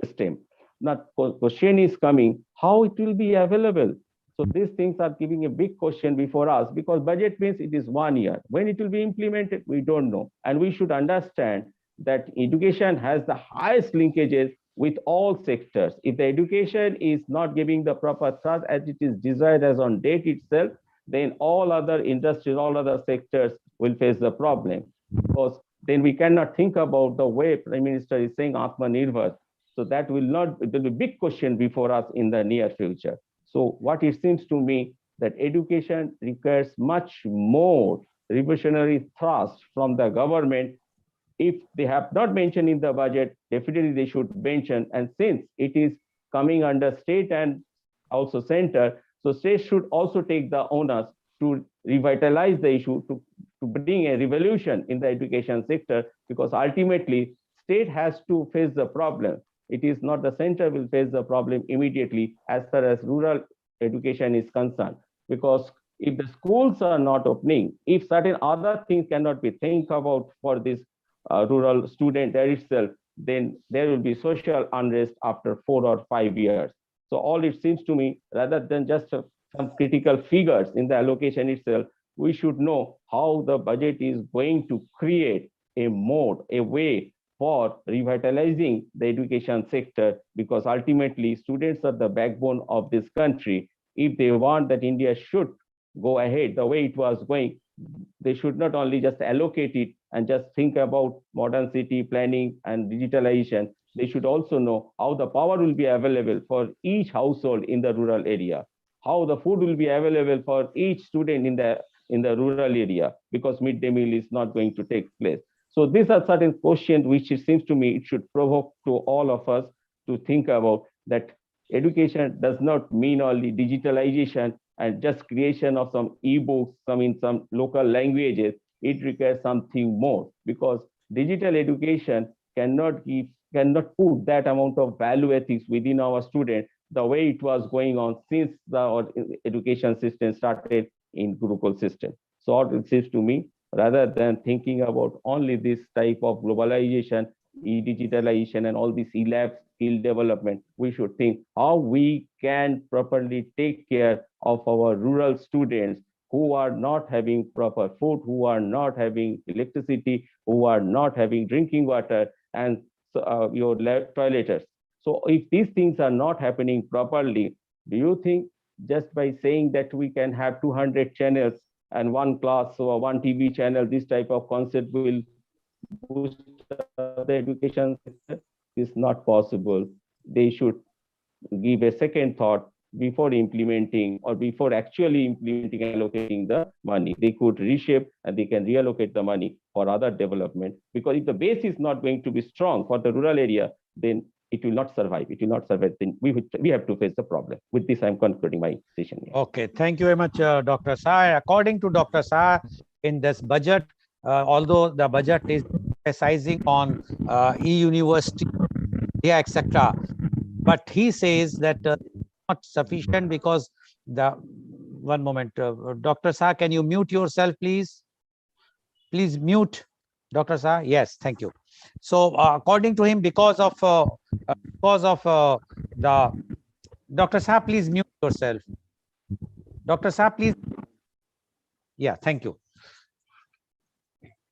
system. Now, question is coming, how it will be available? So these things are giving a big question before us, because budget means it is 1 year. When it will be implemented, we don't know. And we should understand that education has the highest linkages with all sectors. If the education is not giving the proper thrust as it is desired as on date itself, then all other industries, all other sectors will face the problem. Because then we cannot think about the way Prime Minister is saying Atmanirbhar. So that will not, it will be a big question before us in the near future. So what it seems to me, that education requires much more revolutionary thrust from the government. If they have not mentioned in the budget, definitely they should mention. And since it is coming under state and also center, so states should also take the onus to revitalize the issue, to bring a revolution in the education sector, because ultimately state has to face the problem. It is not the center will face the problem immediately as far as rural education is concerned. Because if the schools are not opening, if certain other things cannot be think about for this rural student there itself, then there will be social unrest after 4 or 5 years. So all it seems to me, rather than just some critical figures in the allocation itself, we should know how the budget is going to create a mode, a way for revitalizing the education sector, because ultimately students are the backbone of this country. If they want that India should go ahead the way it was going, they should not only just allocate it and just think about modern city planning and digitalization. They should also know how the power will be available for each household in the rural area, how the food will be available for each student in the rural area, because midday meal is not going to take place. So these are certain questions which it seems to me it should provoke to all of us to think about, that education does not mean only digitalization and just creation of some ebooks, some in some local languages. It requires something more, because digital education cannot put that amount of value ethics within our students the way it was going on since the education system started in Gurukul system. So it seems to me, rather than thinking about only this type of globalization, e-digitalization, and all this e-lab skill development, we should think how we can properly take care of our rural students who are not having proper food, who are not having electricity, who are not having drinking water, and your toiletries. So if these things are not happening properly, do you think just by saying that we can have 200 channels and one class or one TV channel, this type of concept will boost the education sector? Is not possible. They should give a second thought before implementing or before actually implementing and allocating the money. They could reshape and they can reallocate the money for other development, because if the base is not going to be strong for the rural area, then it will not survive. It will not survive. Then we have to face the problem. With this, I'm concluding my session. Okay, thank you very much, Dr. Sai. According to Dr. Sai, in this budget, although the budget is emphasizing on e-university, yeah, etc., but he says that not sufficient because the one moment, Dr. Sai, can you mute yourself, please? Please mute, Dr. Sai. Yes, thank you. So according to him, because of the Dr. Sai, please mute yourself. Dr. Sai, please. Yeah, thank you.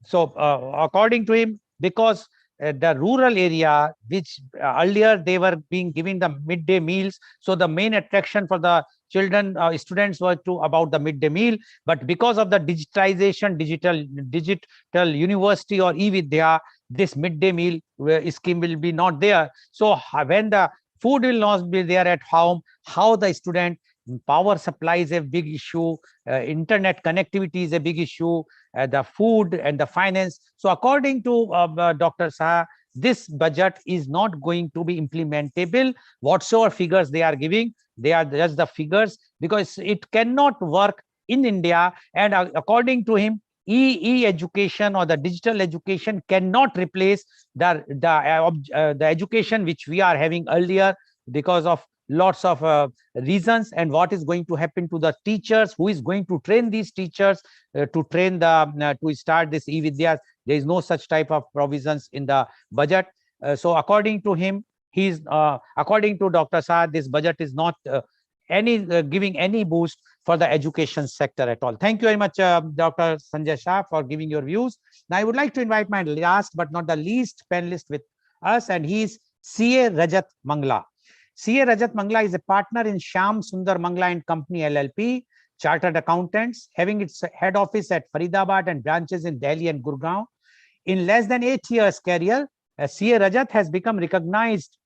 So according to him, because the rural area, which earlier they were being given the midday meals, so the main attraction for the children, students were to about the midday meal. But because of the digitization, digital university or e-Vidya, this midday meal scheme will be not there. So when the food will not be there at home, how the student power supply is a big issue, internet connectivity is a big issue, the food and the finance. So according to Dr. Saha, this budget is not going to be implementable. Whatsoever figures they are giving, they are just the figures, because it cannot work in India. And according to him, e-education or the digital education cannot replace the education which we are having earlier, because of lots of reasons. And what is going to happen to the teachers, who is going to train these teachers to train the to start this e-Vidya? There is no such type of provisions in the budget. So according to him, he's according to Dr. Saad, this budget is not giving any boost for the education sector at all. Thank you very much, Dr. Sanjay Shah, for giving your views. Now I would like to invite my last but not the least panelist with us, and he is CA Rajat Mangla. CA Rajat Mangla is a partner in Shyam Sundar Mangla and Company LLP, chartered accountants, having its head office at Faridabad and branches in Delhi and Gurgaon. In less than 8 years career, CA Rajat has become recognized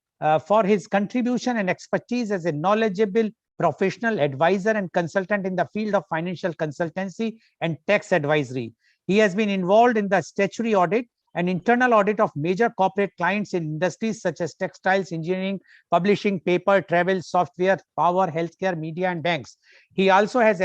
for his contribution and expertise as a knowledgeable professional advisor and consultant in the field of financial consultancy and tax advisory. He has been involved in the statutory audit and internal audit of major corporate clients in industries such as textiles, engineering, publishing, paper, travel, software, power, healthcare, media, and banks. He also has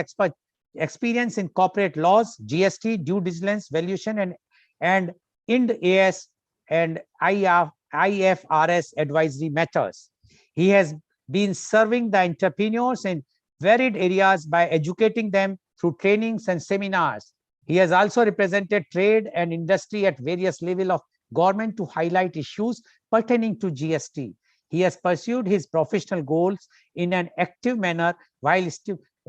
experience in corporate laws, GST, due diligence, valuation, and Ind AS and IFRS advisory matters. He has been serving the entrepreneurs in varied areas by educating them through trainings and seminars. He has also represented trade and industry at various levels of government to highlight issues pertaining to GST. He has pursued his professional goals in an active manner while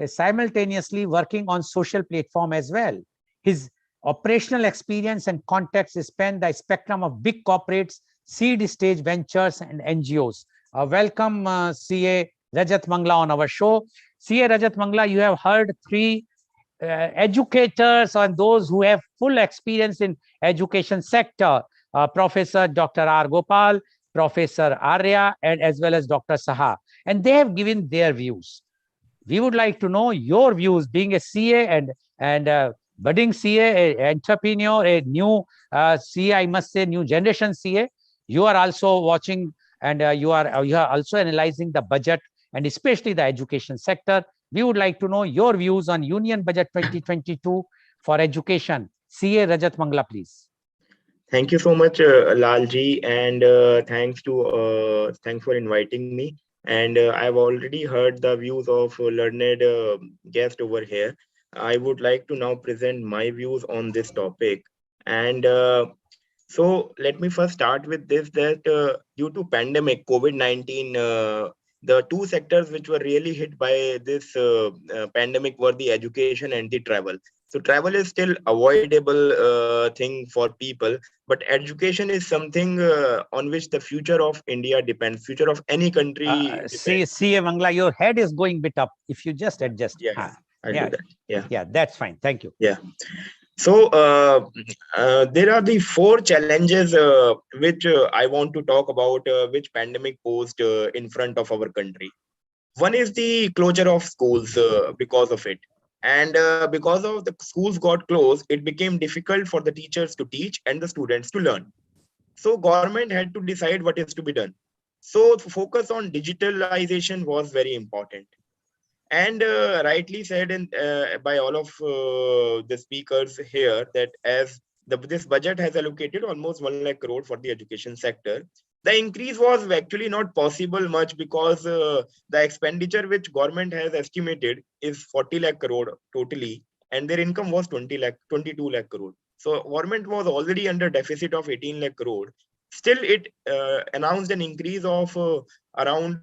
simultaneously working on social platform as well. His operational experience and contacts span the spectrum of big corporates, seed stage ventures, and NGOs. Welcome, CA Rajat Mangla on our show. CA Rajat Mangla, you have heard three educators and those who have full experience in education sector, Professor Dr. R. Gopal, Professor Arya, and as well as Dr. Saha. And they have given their views. We would like to know your views, being a CA and budding CA, a entrepreneur, a new CA, I must say, new generation CA. You are also watching and you are also analyzing the budget and especially the education sector. We would like to know your views on Union Budget 2022 for education. CA Rajat Mangla, please. Thank you so much, Lalji, and thanks for inviting me. And I've already heard the views of learned guest over here. I would like to now present my views on this topic. And so let me first start with this, that due to pandemic COVID-19, the two sectors which were really hit by this pandemic were the education and the travel. So travel is still avoidable thing for people, but education is something on which the future of India depends, future of any country depends. CA Mangla, your head is going bit up. If you just adjust. Yeah, I'll do that. Yeah, that's fine. Thank you. Yeah. So there are the four challenges which I want to talk about, which pandemic posed in front of our country. One is the closure of schools because of it. And because of the schools got closed, it became difficult for the teachers to teach and the students to learn. So government had to decide what is to be done. So focus on digitalization was very important. And rightly said by all of the speakers here that as this budget has allocated almost 1 lakh crore for the education sector, the increase was actually not possible much because the expenditure which government has estimated is 40 lakh crore totally, and their income was 22 lakh crore. So government was already under deficit of 18 lakh crore. Still, it announced an increase of around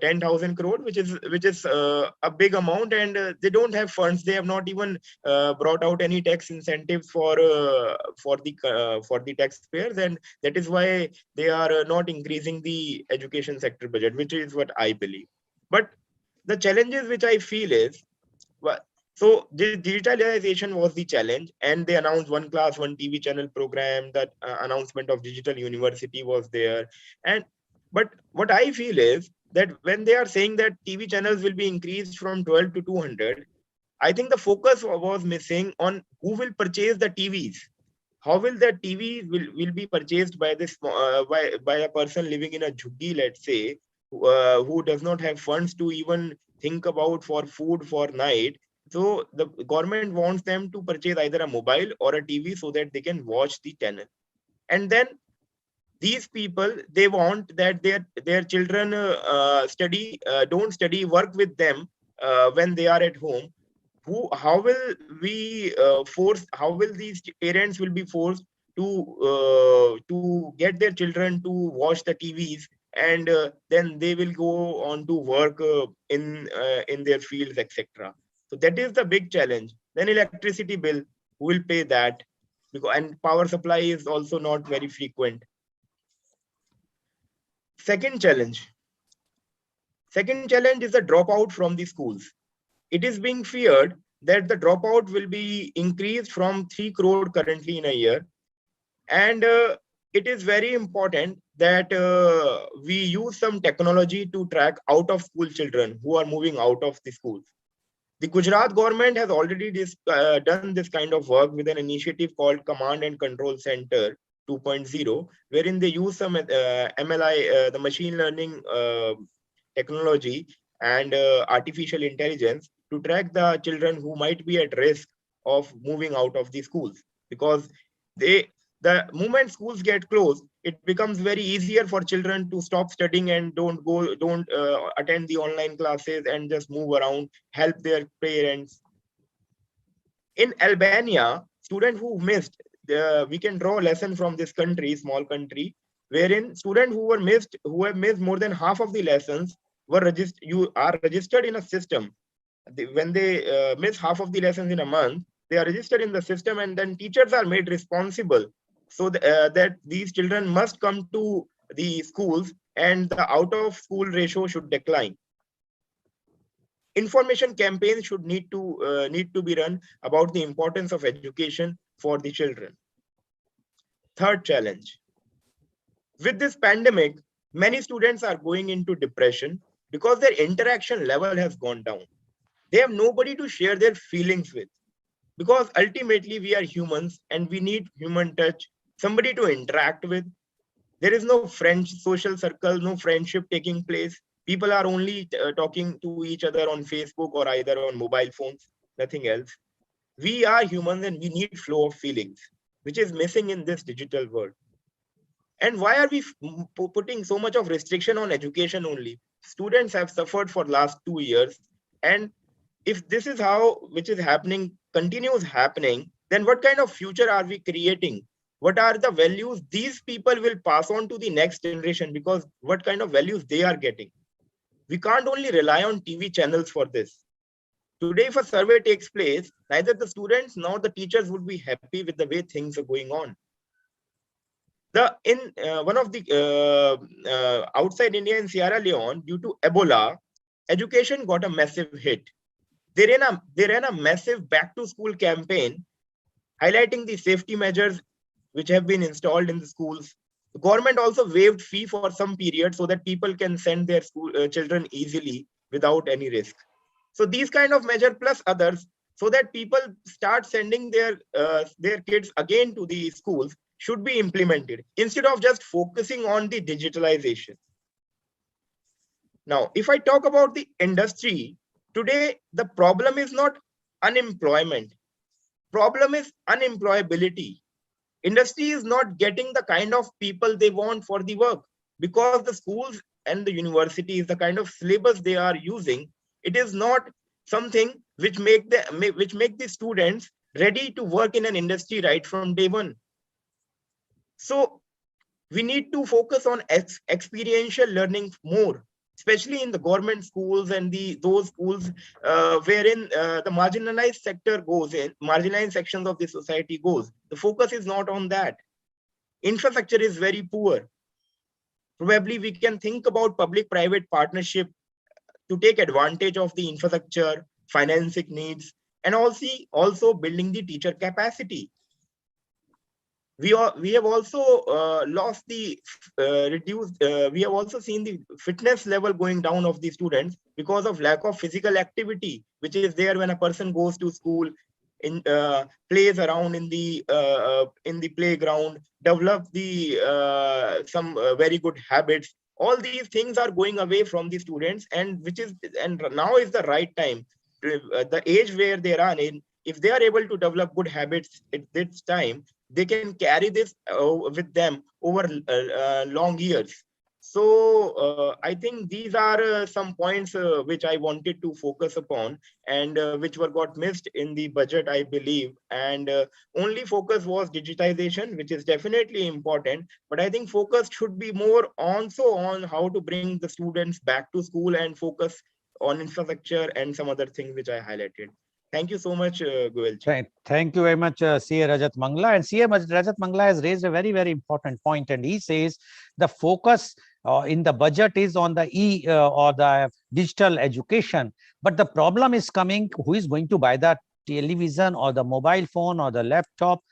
10,000 crore, which is a big amount, and they don't have funds. They have not even brought out any tax incentives for the taxpayers, and that is why they are not increasing the education sector budget, which is what I believe. But the challenges which I feel is, so the digitalization was the challenge, and they announced one class, one TV channel program. That announcement of digital university was there, but what I feel is that when they are saying that TV channels will be increased from 12 to 200, I think the focus was missing on who will purchase the TVs. How will the TV will be purchased by this by a person living in a jhuggi, let's say, who does not have funds to even think about for food for night. So the government wants them to purchase either a mobile or a TV so that they can watch the channel. And then these people, they want that their children don't study, work with them when they are at home. How will we how will these parents will be forced to get their children to watch the TVs, and then they will go on to work in their fields, etc. So that is the big challenge. Then electricity bill, who will pay that? Because, and power supply is also not very frequent. Second challenge is the dropout from the schools. It is being feared that the dropout will be increased from 3 crore currently in a year, and it is very important that we use some technology to track out of school children who are moving out of the schools. The Gujarat government has already done this kind of work with an initiative called Command and Control Center 2.0, wherein they use some MLI, the machine learning technology and artificial intelligence to track the children who might be at risk of moving out of the schools. Because the moment schools get closed, it becomes very easier for children to stop studying and don't attend the online classes and just move around, help their parents. In Albania, students who missed, we can draw a lesson from this country, small country, wherein students who have missed more than half of the lessons are registered in a system. When they miss half of the lessons in a month, they are registered in the system, and then teachers are made responsible so that these children must come to the schools and the out of school ratio should decline. Information campaigns should need to be run about the importance of education for the children. Third challenge. With this pandemic, many students are going into depression because their interaction level has gone down. They have nobody to share their feelings with, because ultimately we are humans and we need human touch, somebody to interact with. There is no social circle, no friendship taking place. People are only talking to each other on Facebook or either on mobile phones, nothing else. We are humans and we need flow of feelings, which is missing in this digital world. And why are we putting so much of restriction on education only? Students have suffered for last 2 years, and if this is how which is happening continues happening, then what kind of future are we creating? What are the values these people will pass on to the next generation? Because what kind of values they are getting? We can't only rely on TV channels for this. Today, if a survey takes place, neither the students nor the teachers would be happy with the way things are going on. One of the outside India in Sierra Leone, due to Ebola, education got a massive hit. They ran a massive back to school campaign highlighting the safety measures which have been installed in the schools. The government also waived fee for some period so that people can send their children easily without any risk. So these kind of measures plus others, so that people start sending their kids again to the schools, should be implemented instead of just focusing on the digitalization. Now, if I talk about the industry, today the problem is not unemployment. Problem is unemployability. Industry is not getting the kind of people they want for the work, because the schools and the universities, the kind of syllabus they are using, it is not something which make the students ready to work in an industry right from day one. So we need to focus on experiential learning more, especially in the government schools and those schools wherein the marginalized sector goes in, marginalized sections of the society goes. The focus is not on that. Infrastructure is very poor. Probably we can think about public-private partnership to take advantage of the infrastructure, financing needs, and also building the teacher capacity. We have also lost the we have also seen the fitness level going down of the students because of lack of physical activity, which is there when a person goes to school, plays around in the playground, develop the some very good habits. All these things are going away from the students, and now is the right time, the age where they are in. If they are able to develop good habits at this time, they can carry this with them over long years. So I think these are some points which I wanted to focus upon, and which were got missed in the budget, I believe. And only focus was digitization, which is definitely important. But I think focus should be more also on how to bring the students back to school and focus on infrastructure and some other things which I highlighted. Thank you so much, Goel. Thank you very much, CA Rajat Mangla. And CA Rajat Mangla has raised a very, very important point. And he says the focus in the budget is on the or the digital education. But the problem is coming, who is going to buy the television or the mobile phone or the laptop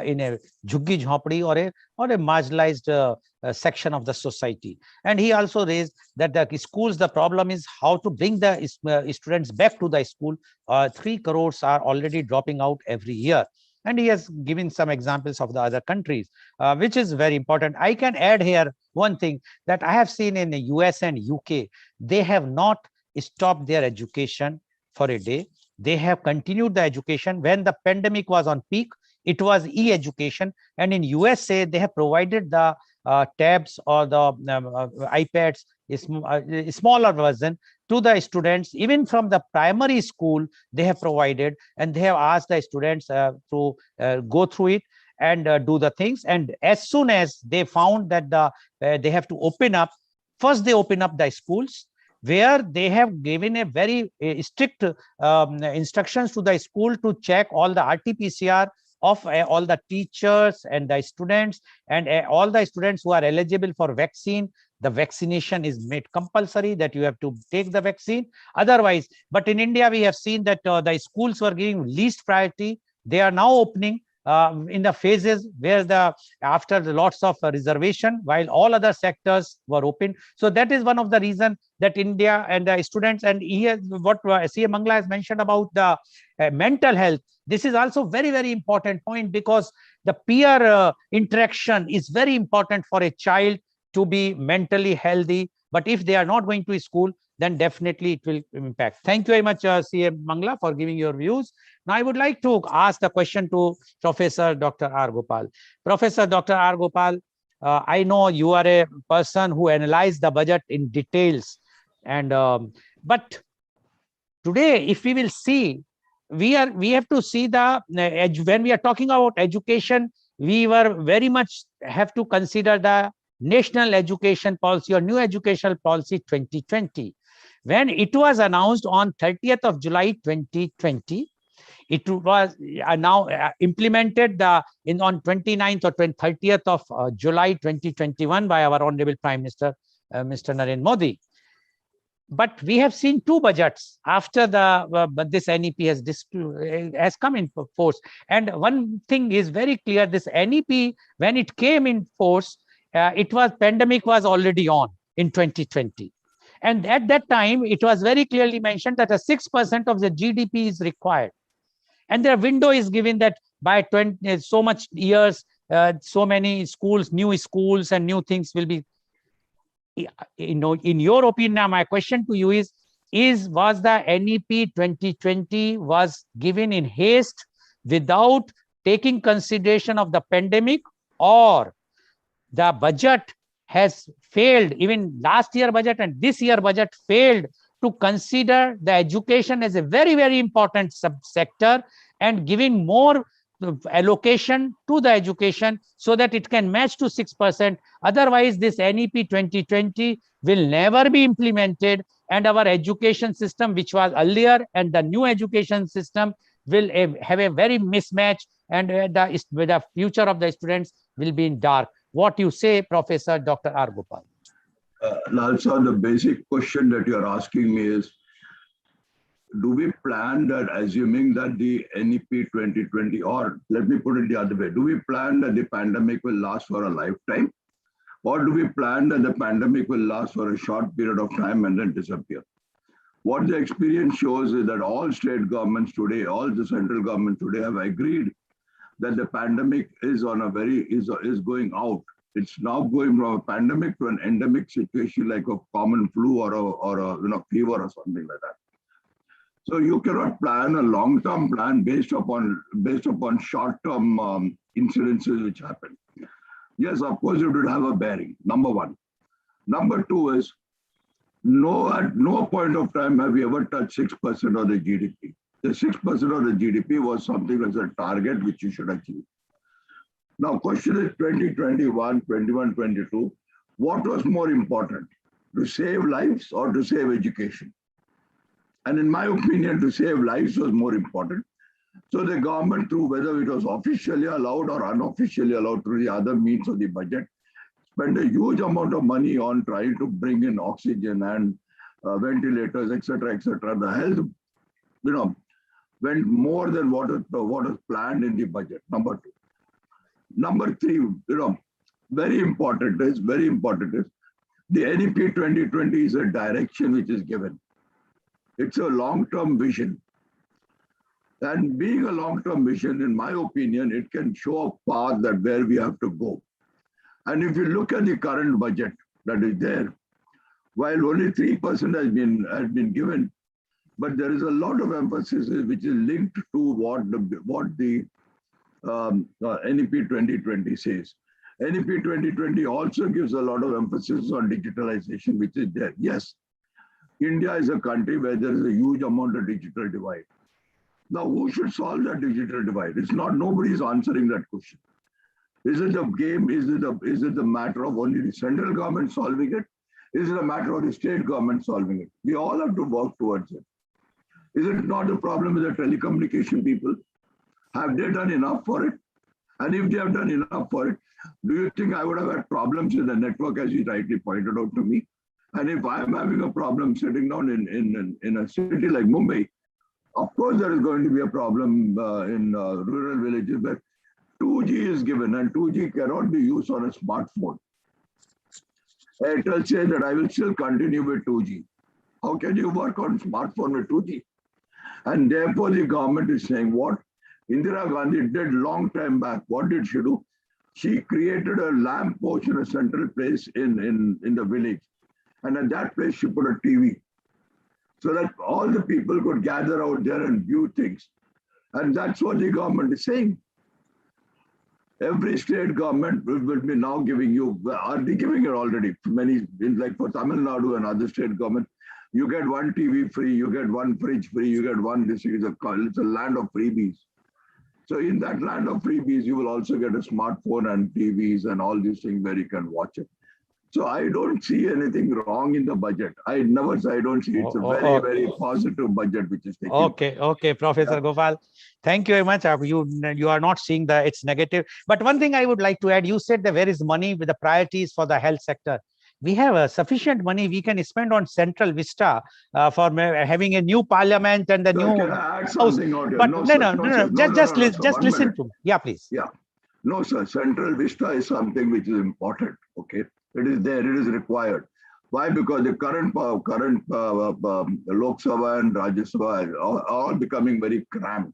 in a jhuggi jhopdi or a marginalized section of the society. And he also raised that the schools, the problem is how to bring the students back to the school. 3 crores are already dropping out every year. And he has given some examples of the other countries, which is very important. I can add here one thing that I have seen in the US and UK. They have not stopped their education for a day. They have continued the education. When the pandemic was on peak, it was e-education. And in USA, they have provided the tabs or the iPads, smaller version, to the students. Even from the primary school, they have provided, and they have asked the students to go through it and do the things. And as soon as they found that they have to open up, first they open up the schools, where they have given a very strict instructions to the school to check all the RT-PCR of all the teachers and the students, and all the students who are eligible for vaccine. The vaccination is made compulsory, that you have to take the vaccine. Otherwise, but in India, we have seen that the schools were giving least priority. They are now opening in the phases where after the lots of reservation, while all other sectors were open. So that is one of the reasons that India and the students, and here what CA Mangla has mentioned about the mental health. This is also very, very important point, because the peer interaction is very important for a child to be mentally healthy. But if they are not going to school, then definitely it will impact. Thank you very much, CA Mangla, for giving your views. Now, I would like to ask the question to Professor Dr. R. Gopal. Professor Dr. R. Gopal, I know you are a person who analyzed the budget in details. And but today, if we will see, we have to see the when we are talking about education, we were very much have to consider the National Education Policy or New Educational Policy 2020. When it was announced on 30th of July 2020, it was now implemented on 29th or 30th of July 2021 by our Honorable Prime Minister, Mr. Narendra Modi. But we have seen two budgets after this NEP has come in force. And one thing is very clear: this NEP, when it came in force, pandemic was already on in 2020. And at that time, it was very clearly mentioned that a 6% of the GDP is required. And their window is given that by so much years, so many schools, new schools and new things will be. In your opinion, now my question to you was the NEP 2020 was given in haste without taking consideration of the pandemic, or the budget has failed, even last year budget and this year budget failed to consider the education as a very, very important subsector and giving more allocation to the education so that it can match to 6%. Otherwise, this NEP 2020 will never be implemented, and our education system, which was earlier, and the new education system will have a very mismatch, and the future of the students will be in dark. What you say, Professor Dr. R. Gopal? Lalsa, the basic question that you're asking me is, do we plan that, assuming that the NEP 2020, or let me put it the other way, do we plan that the pandemic will last for a lifetime? Or do we plan that the pandemic will last for a short period of time and then disappear? What the experience shows is that all state governments today, all the central governments today have agreed that the pandemic is going out. It's now going from a pandemic to an endemic situation, like a common flu or a fever or something like that. So you cannot plan a long-term plan based upon short-term incidences which happen. Yes, of course, it would have a bearing, number one. Number two is, at no point of time have we ever touched 6% of the GDP. The 6% of the GDP was something as a target which you should achieve. Now, question is 2021, 21, 22, what was more important, to save lives or to save education? And in my opinion, to save lives was more important. So the government, through whether it was officially allowed or unofficially allowed through the other means of the budget, spent a huge amount of money on trying to bring in oxygen and ventilators, etc., etc. The health, went more than what was planned in the budget. Number two. Number three, very important is the NEP 2020 is a direction which is given. It's a long-term vision. And being a long-term vision, in my opinion, it can show a path that where we have to go. And if you look at the current budget that is there, while only 3% has been given, but there is a lot of emphasis which is linked to what the NEP 2020 says. NEP 2020 also gives a lot of emphasis on digitalization, which is there. Yes, India is a country where there is a huge amount of digital divide. Now, who should solve that digital divide? It's not, nobody is answering that question. Is it a game? Is it a matter of only the central government solving it? Is it a matter of the state government solving it? We all have to work towards it. Is it not a problem with the telecommunication people? Have they done enough for it? And if they have done enough for it, do you think I would have had problems with the network, as you rightly pointed out to me? And if I'm having a problem sitting down in a city like Mumbai, of course there is going to be a problem in rural villages where 2G is given and 2G cannot be used on a smartphone. Airtel says that I will still continue with 2G. How can you work on smartphone with 2G? And therefore the government is saying what Indira Gandhi did long time back. What did she do? She created a lamp post in a central place in the village. And at that place she put a TV, so that all the people could gather out there and view things. And that's what the government is saying. Every state government will be now giving you, are they giving it already? Many, like for Tamil Nadu and other state government, you get one TV free, you get one fridge free, you get one, this is it's a land of freebies. So in that land of freebies, you will also get a smartphone and TVs and all these things where you can watch it. So I don't see anything wrong in the budget. I never say I don't see. It's a very, very positive budget which is taken. Okay, Professor Gopal. Thank you very much. You are not seeing it's negative. But one thing I would like to add, you said that where is money with the priorities for the health sector. We have sufficient money we can spend on Central Vista for having a new parliament and the new house. But no, just listen to me. Yeah, please. Yeah. No, sir. Central Vista is something which is important. Okay. It is there. It is required. Why? Because the current Lok Sabha and Rajya Sabha are all becoming very cramped.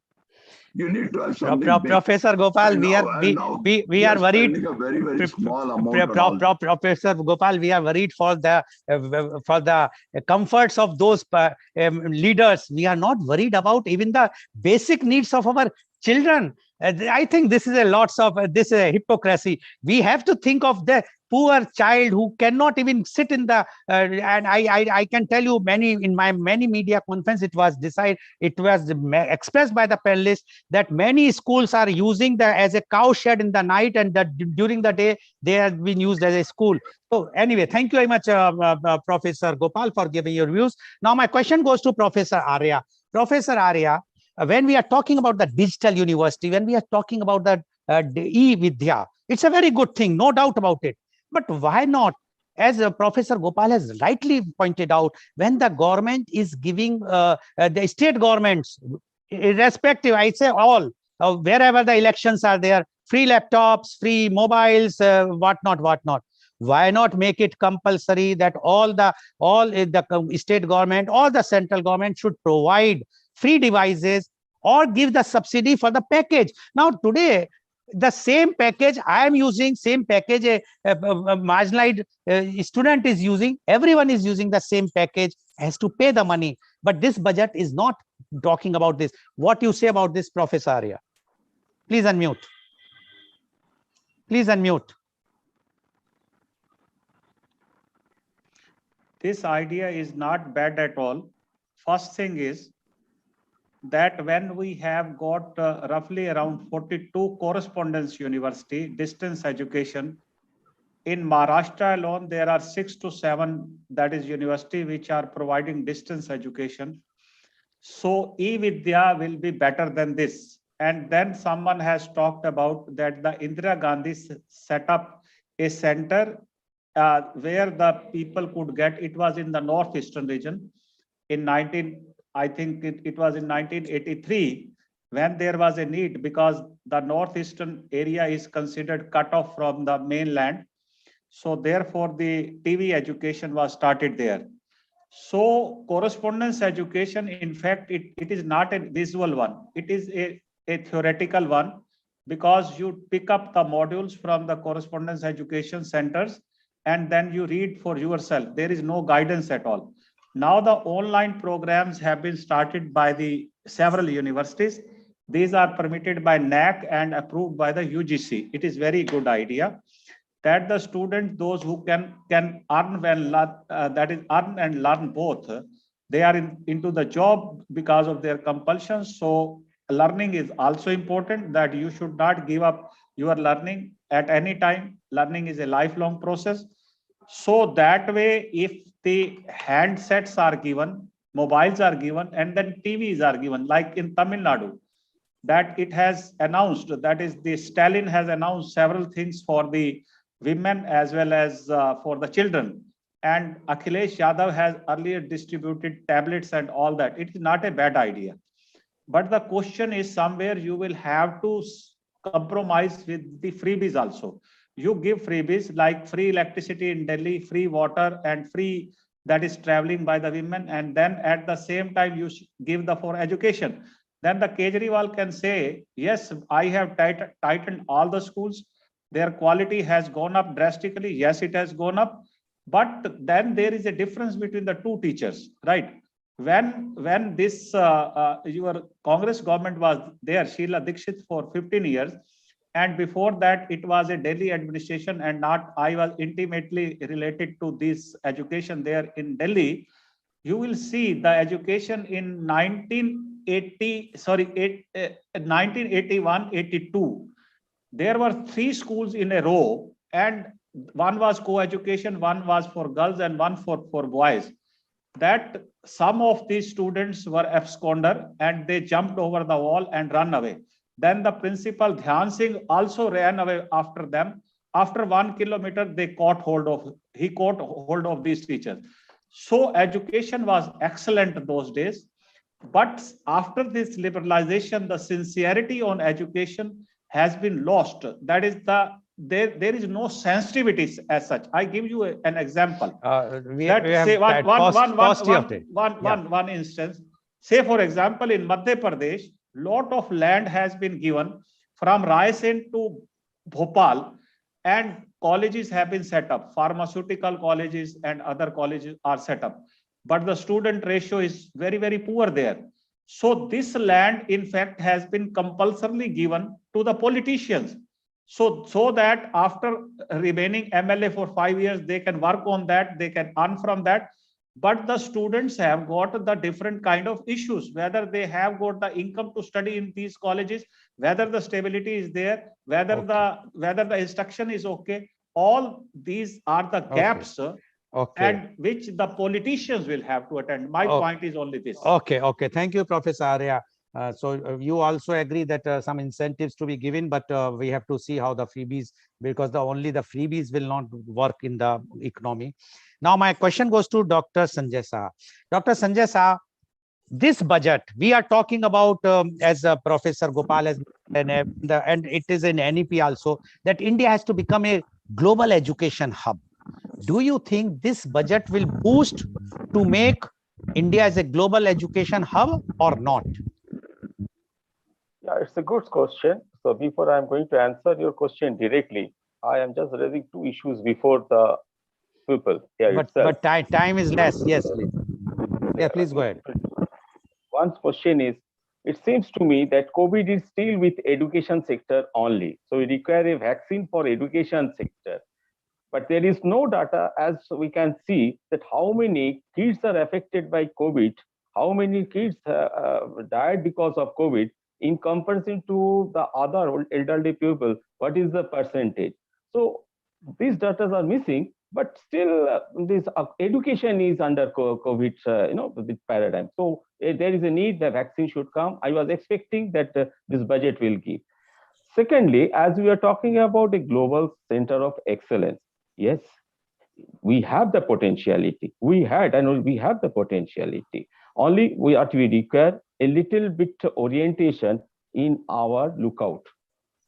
You need to have something. Professor Gopal, we are worried. A very, very small amount. Professor Gopal, we are worried for the comforts of those leaders. We are not worried about even the basic needs of our children. I think this is this is a hypocrisy. We have to think of the poor child who cannot even sit in the and I can tell you in many media conference it was expressed by the panelists that many schools are using as a cow shed in the night, and that during the day they have been used as a school. So anyway, thank you very much, Professor Gopal, for giving your views. Now my question goes to Professor Arya. Professor Arya, when we are talking about the digital university, when we are talking about the e-Vidya, it's a very good thing, no doubt about it. But why not, as Professor Gopal has rightly pointed out, when the government is giving the state governments, irrespective, I say all, wherever the elections are there, free laptops, free mobiles, whatnot. Why not make it compulsory that all the state government, all the central government should provide free devices or give the subsidy for the package? Now today, the same package I am using, same package a marginalized student is using, everyone is using the same package, has to pay the money. But this budget is not talking about this. What you say about this, Professor Arya? Please unmute. Please unmute. This idea is not bad at all. First thing is that when we have got roughly around 42 correspondence university distance education, in Maharashtra alone, there are 6 to 7, that is university, which are providing distance education. So e-Vidya will be better than this. And then someone has talked about that the Indira Gandhi set up a center where the people could get, it was in the northeastern region in I think it was in 1983, when there was a need, because the northeastern area is considered cut off from the mainland. So therefore, the TV education was started there. So correspondence education, in fact, it is not a visual one. It is a theoretical one, because you pick up the modules from the correspondence education centers and then you read for yourself. There is no guidance at all. Now the online programs have been started by the several universities. These are permitted by NAC and approved by the UGC. It is very good idea that the students, those who can earn when that is earn and learn both, they are into the job because of their compulsions. So learning is also important, that you should not give up your learning at any time. Learning is a lifelong process. So that way, if the handsets are given, mobiles are given, and then TVs are given, like in Tamil Nadu, that it has announced, that is the Stalin has announced several things for the women as well as for the children. And Akhilesh Yadav has earlier distributed tablets and all that. It is not a bad idea. But the question is, somewhere you will have to compromise with the freebies also. You give freebies like free electricity in Delhi, free water, and free that is traveling by the women. And then at the same time, you give the for education. Then the Kejriwal can say, yes, I have tightened all the schools. Their quality has gone up drastically. Yes, it has gone up. But then there is a difference between the two teachers, right? When this your Congress government was there, Sheila Dikshit, for 15 years, and before that it was a Delhi administration, and not I was intimately related to this education there in Delhi. You will see the education in 1981-82. There were 3 schools in a row, and one was co-education, one was for girls, and one for boys. That some of these students were absconder and they jumped over the wall and ran away. Then the principal Dhyan Singh also ran away after them. After 1 kilometer, he caught hold of these teachers. So education was excellent those days. But after this liberalization, the sincerity on education has been lost. That is there is no sensitivity as such. I give you an example. We have One instance. Say, for example, in Madhya Pradesh, lot of land has been given from Raisen to Bhopal, and colleges have been set up. Pharmaceutical colleges and other colleges are set up. But the student ratio is very, very poor there. So this land, in fact, has been compulsorily given to the politicians. So that after remaining MLA for 5 years, they can work on that, they can earn from that. But the students have got the different kind of issues, whether they have got the income to study in these colleges, whether the stability is there, whether the instruction is okay. All these are the gaps and which the politicians will have to attend. My point is only this. Okay. Thank you, Professor Arya. So you also agree that some incentives to be given, but we have to see how the freebies, because only the freebies will not work in the economy. Now my question goes to Dr. Sanjay Saha. Dr. Sanjay Saha, this budget we are talking about, as Professor Gopal has, and it is in NEP also, that India has to become a global education hub. Do you think this budget will boost to make India as a global education hub or not? Yeah, it's a good question. So before I'm going to answer your question directly, I am just raising 2 issues before the people here but time is less. Yes, please. Yeah, please go ahead. One question is, it seems to me that COVID is still with education sector only. So we require a vaccine for education sector. But there is no data, as we can see, that how many kids are affected by COVID, how many kids died because of COVID in comparison to the other elderly people, what is the percentage? So these data are missing, but still this education is under COVID, this paradigm. So there is a need that vaccine should come. I was expecting that this budget will give. Secondly, as we are talking about a global center of excellence, yes, we have the potentiality. We have the potentiality. Only we require a little bit orientation in our lookout.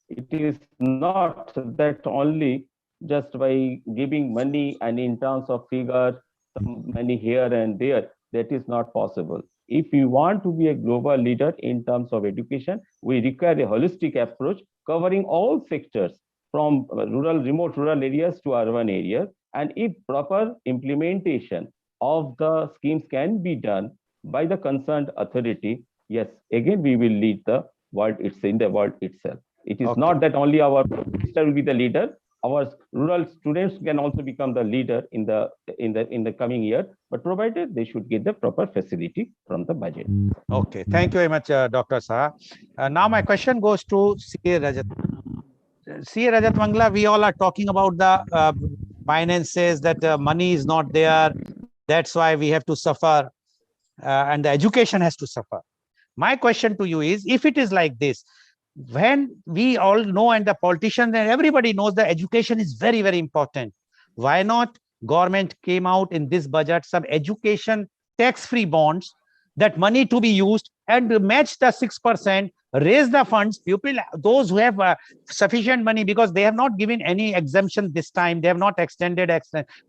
It is not that only just by giving money and in terms of figures, some money here and there, that is not possible. If we want to be a global leader in terms of education, we require a holistic approach covering all sectors from remote rural areas to urban areas. And if proper implementation of the schemes can be done by the concerned authority, yes, again, we will lead the world. It's in the world itself. It is not that only our minister will be the leader. Our rural students can also become the leader in the coming year, but provided they should get the proper facility from the budget. Okay, thank you very much, Dr. Saha. Now my question goes to C.A. Rajat. C.A. Rajat Mangla, we all are talking about the finances, that money is not there. That's why we have to suffer, and the education has to suffer. My question to you is, if it is like this, when we all know, and the politicians and everybody knows, that education is very, very important, why not government came out in this budget some education tax-free bonds, that money to be used and match the 6%, raise the funds, people, those who have sufficient money, because they have not given any exemption this time, they have not extended,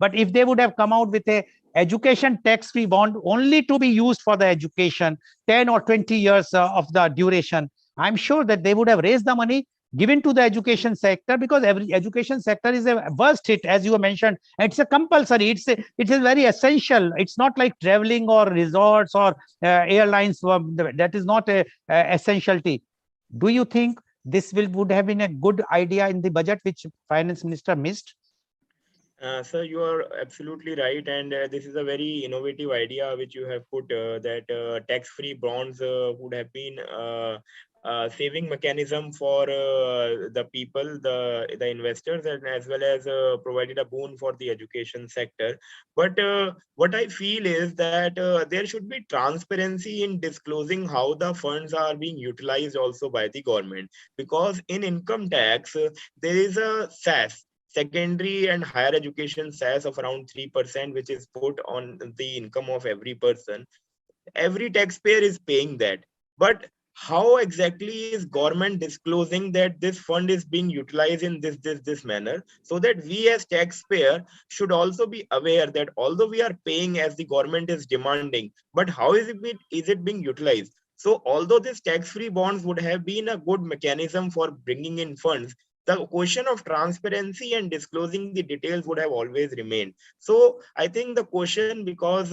but if they would have come out with a education tax-free bond only to be used for the education, 10 or 20 years of the duration, I'm sure that they would have raised the money given to the education sector, because every education sector is a worst hit, as you mentioned. It's a compulsory, it is very essential. It's not like traveling or resorts or airlines, that is not a essentiality. Do you think this would have been a good idea in the budget which finance minister missed? Sir, you are absolutely right, and this is a very innovative idea which you have put, that tax-free bonds would have been saving mechanism for the people, the investors, and as well as provided a boon for the education sector. But what I feel is that there should be transparency in disclosing how the funds are being utilized also by the government, because in income tax there is a SAS, secondary and higher education SAS, of around 3%, which is put on the income of every person. Every taxpayer is paying that. But how exactly is government disclosing that this fund is being utilized in this manner, so that we as taxpayer should also be aware that although we are paying as the government is demanding, but how is it being utilized? So although this tax-free bonds would have been a good mechanism for bringing in funds, the question of transparency and disclosing the details would have always remained. So I think the question, because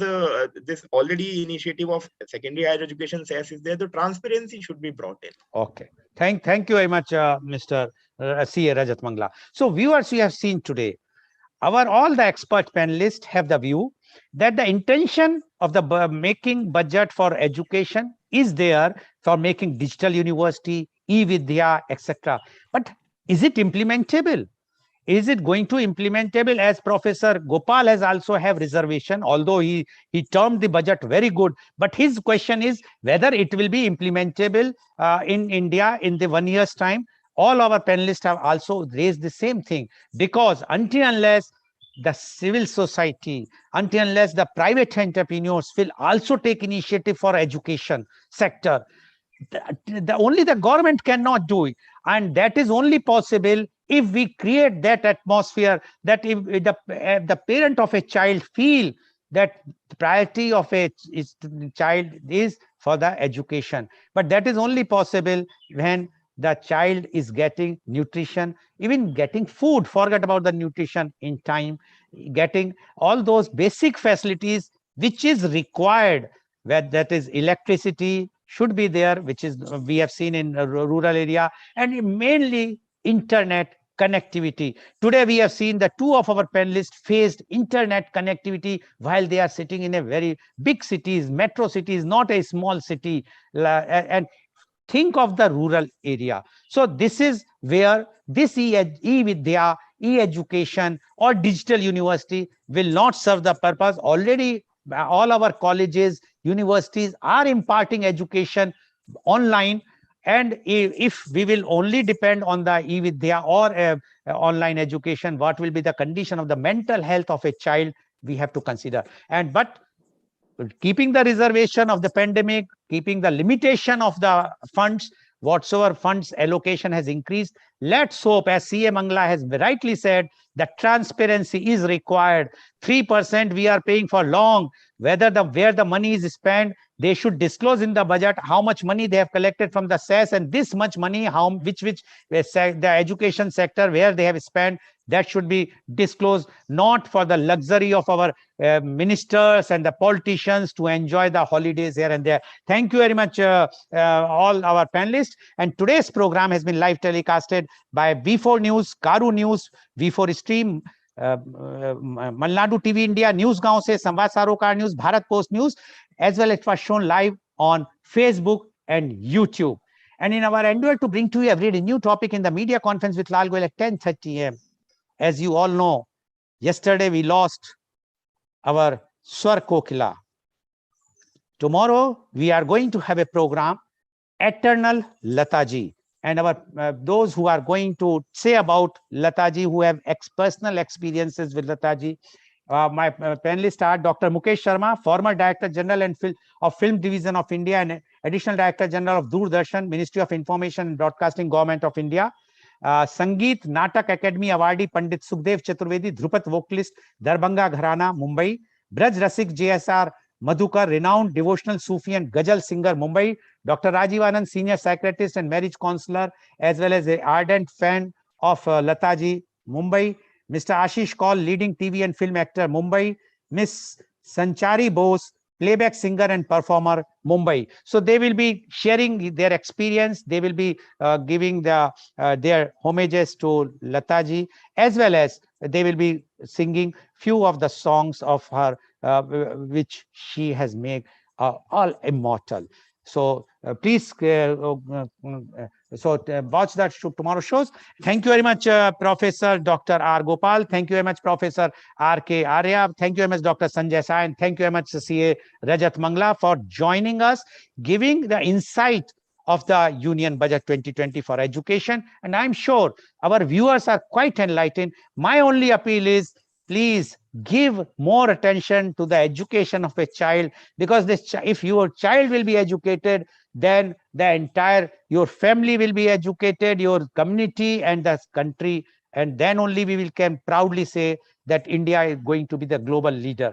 this already initiative of secondary higher education SAS is there, the transparency should be brought in. Okay, thank you very much, Mr. C.A. Rajat Mangla. So viewers, we have seen today, all the expert panelists have the view that the intention of the making budget for education is there for making digital university, e-Vidya, etc. But is it implementable? Is it going to implementable? As Professor Gopal has also have reservation, although he termed the budget very good, but his question is whether it will be implementable in India in the 1 year's time. All our panelists have also raised the same thing, because until unless the civil society, until unless the private entrepreneurs will also take initiative for education sector, only the government cannot do it, and that is only possible if we create that atmosphere, that if the parent of a child feel that the priority of a child is for the education. But that is only possible when the child is getting nutrition, even getting food, forget about the nutrition, in time, getting all those basic facilities which is required, where that is electricity should be there, which is we have seen in rural area, and mainly internet connectivity. Today we have seen that two of our panelists faced internet connectivity while they are sitting in a very big cities, metro cities, not a small city, and think of the rural area. So this is where this e-Vidya, e-education or digital university will not serve the purpose. Already all our colleges, universities are imparting education online, and if we will only depend on the e-Vidya or online education, what will be the condition of the mental health of a child, we have to consider. And but keeping the reservation of the pandemic, keeping the limitation of the funds, whatsoever funds allocation has increased. Let's hope, as CA Mangla has rightly said, that transparency is required. 3% we are paying for long. Where the money is spent, they should disclose in the budget how much money they have collected from the cess, and this much money, which the education sector where they have spent, that should be disclosed, not for the luxury of our ministers and the politicians to enjoy the holidays here and there. Thank you very much, all our panelists. And today's program has been live telecasted by V4 News, Karu News, V4 Stream, Malnadu TV India, News Gaon se, Samvad Sarokar News, Bharat Post News, as well as it was shown live on Facebook and YouTube. And in our endeavor to bring to you every day new topic in the media conference with Lal Goel at 10:30 a.m. As you all know, yesterday we lost our Swar Kokila. Tomorrow we are going to have a program, Eternal Lataji. And our those who are going to say about Lataji, who have personal experiences with Lataji, my panelists are Dr. Mukesh Sharma, former Director General of Film Division of India and Additional Director General of Doordarshan, Ministry of Information and Broadcasting, Government of India. Sangeet Natak Academy awardee Pandit Sukhdev Chaturvedi, Dhrupat vocalist, Darbhanga Gharana, Mumbai. Braj Rasik JSR Madhukar, renowned devotional Sufi and Ghazal singer, Mumbai. Dr. Rajiv Anand, senior psychiatrist and marriage counselor, as well as an ardent fan of Lataji, Mumbai. Mr. Ashish Kaul, leading TV and film actor, Mumbai. Miss Sanchari Bose, playback singer and performer, Mumbai. So they will be sharing their experience. They will be giving their homages to Lataji, as well as they will be singing few of the songs of her which she has made all immortal. So please watch that tomorrow shows. Thank you very much, Professor Dr. R. Gopal. Thank you very much, Professor R.K. Arya. Thank you very much, Dr. Sanjay Sai. And thank you very much, CA Rajat Mangla, for joining us, giving the insight of the Union Budget 2020 for education. And I'm sure our viewers are quite enlightened. My only appeal is, please give more attention to the education of a child, because if your child will be educated, then the entire your family will be educated, your community and the country, and then only we can proudly say that India is going to be the global leader.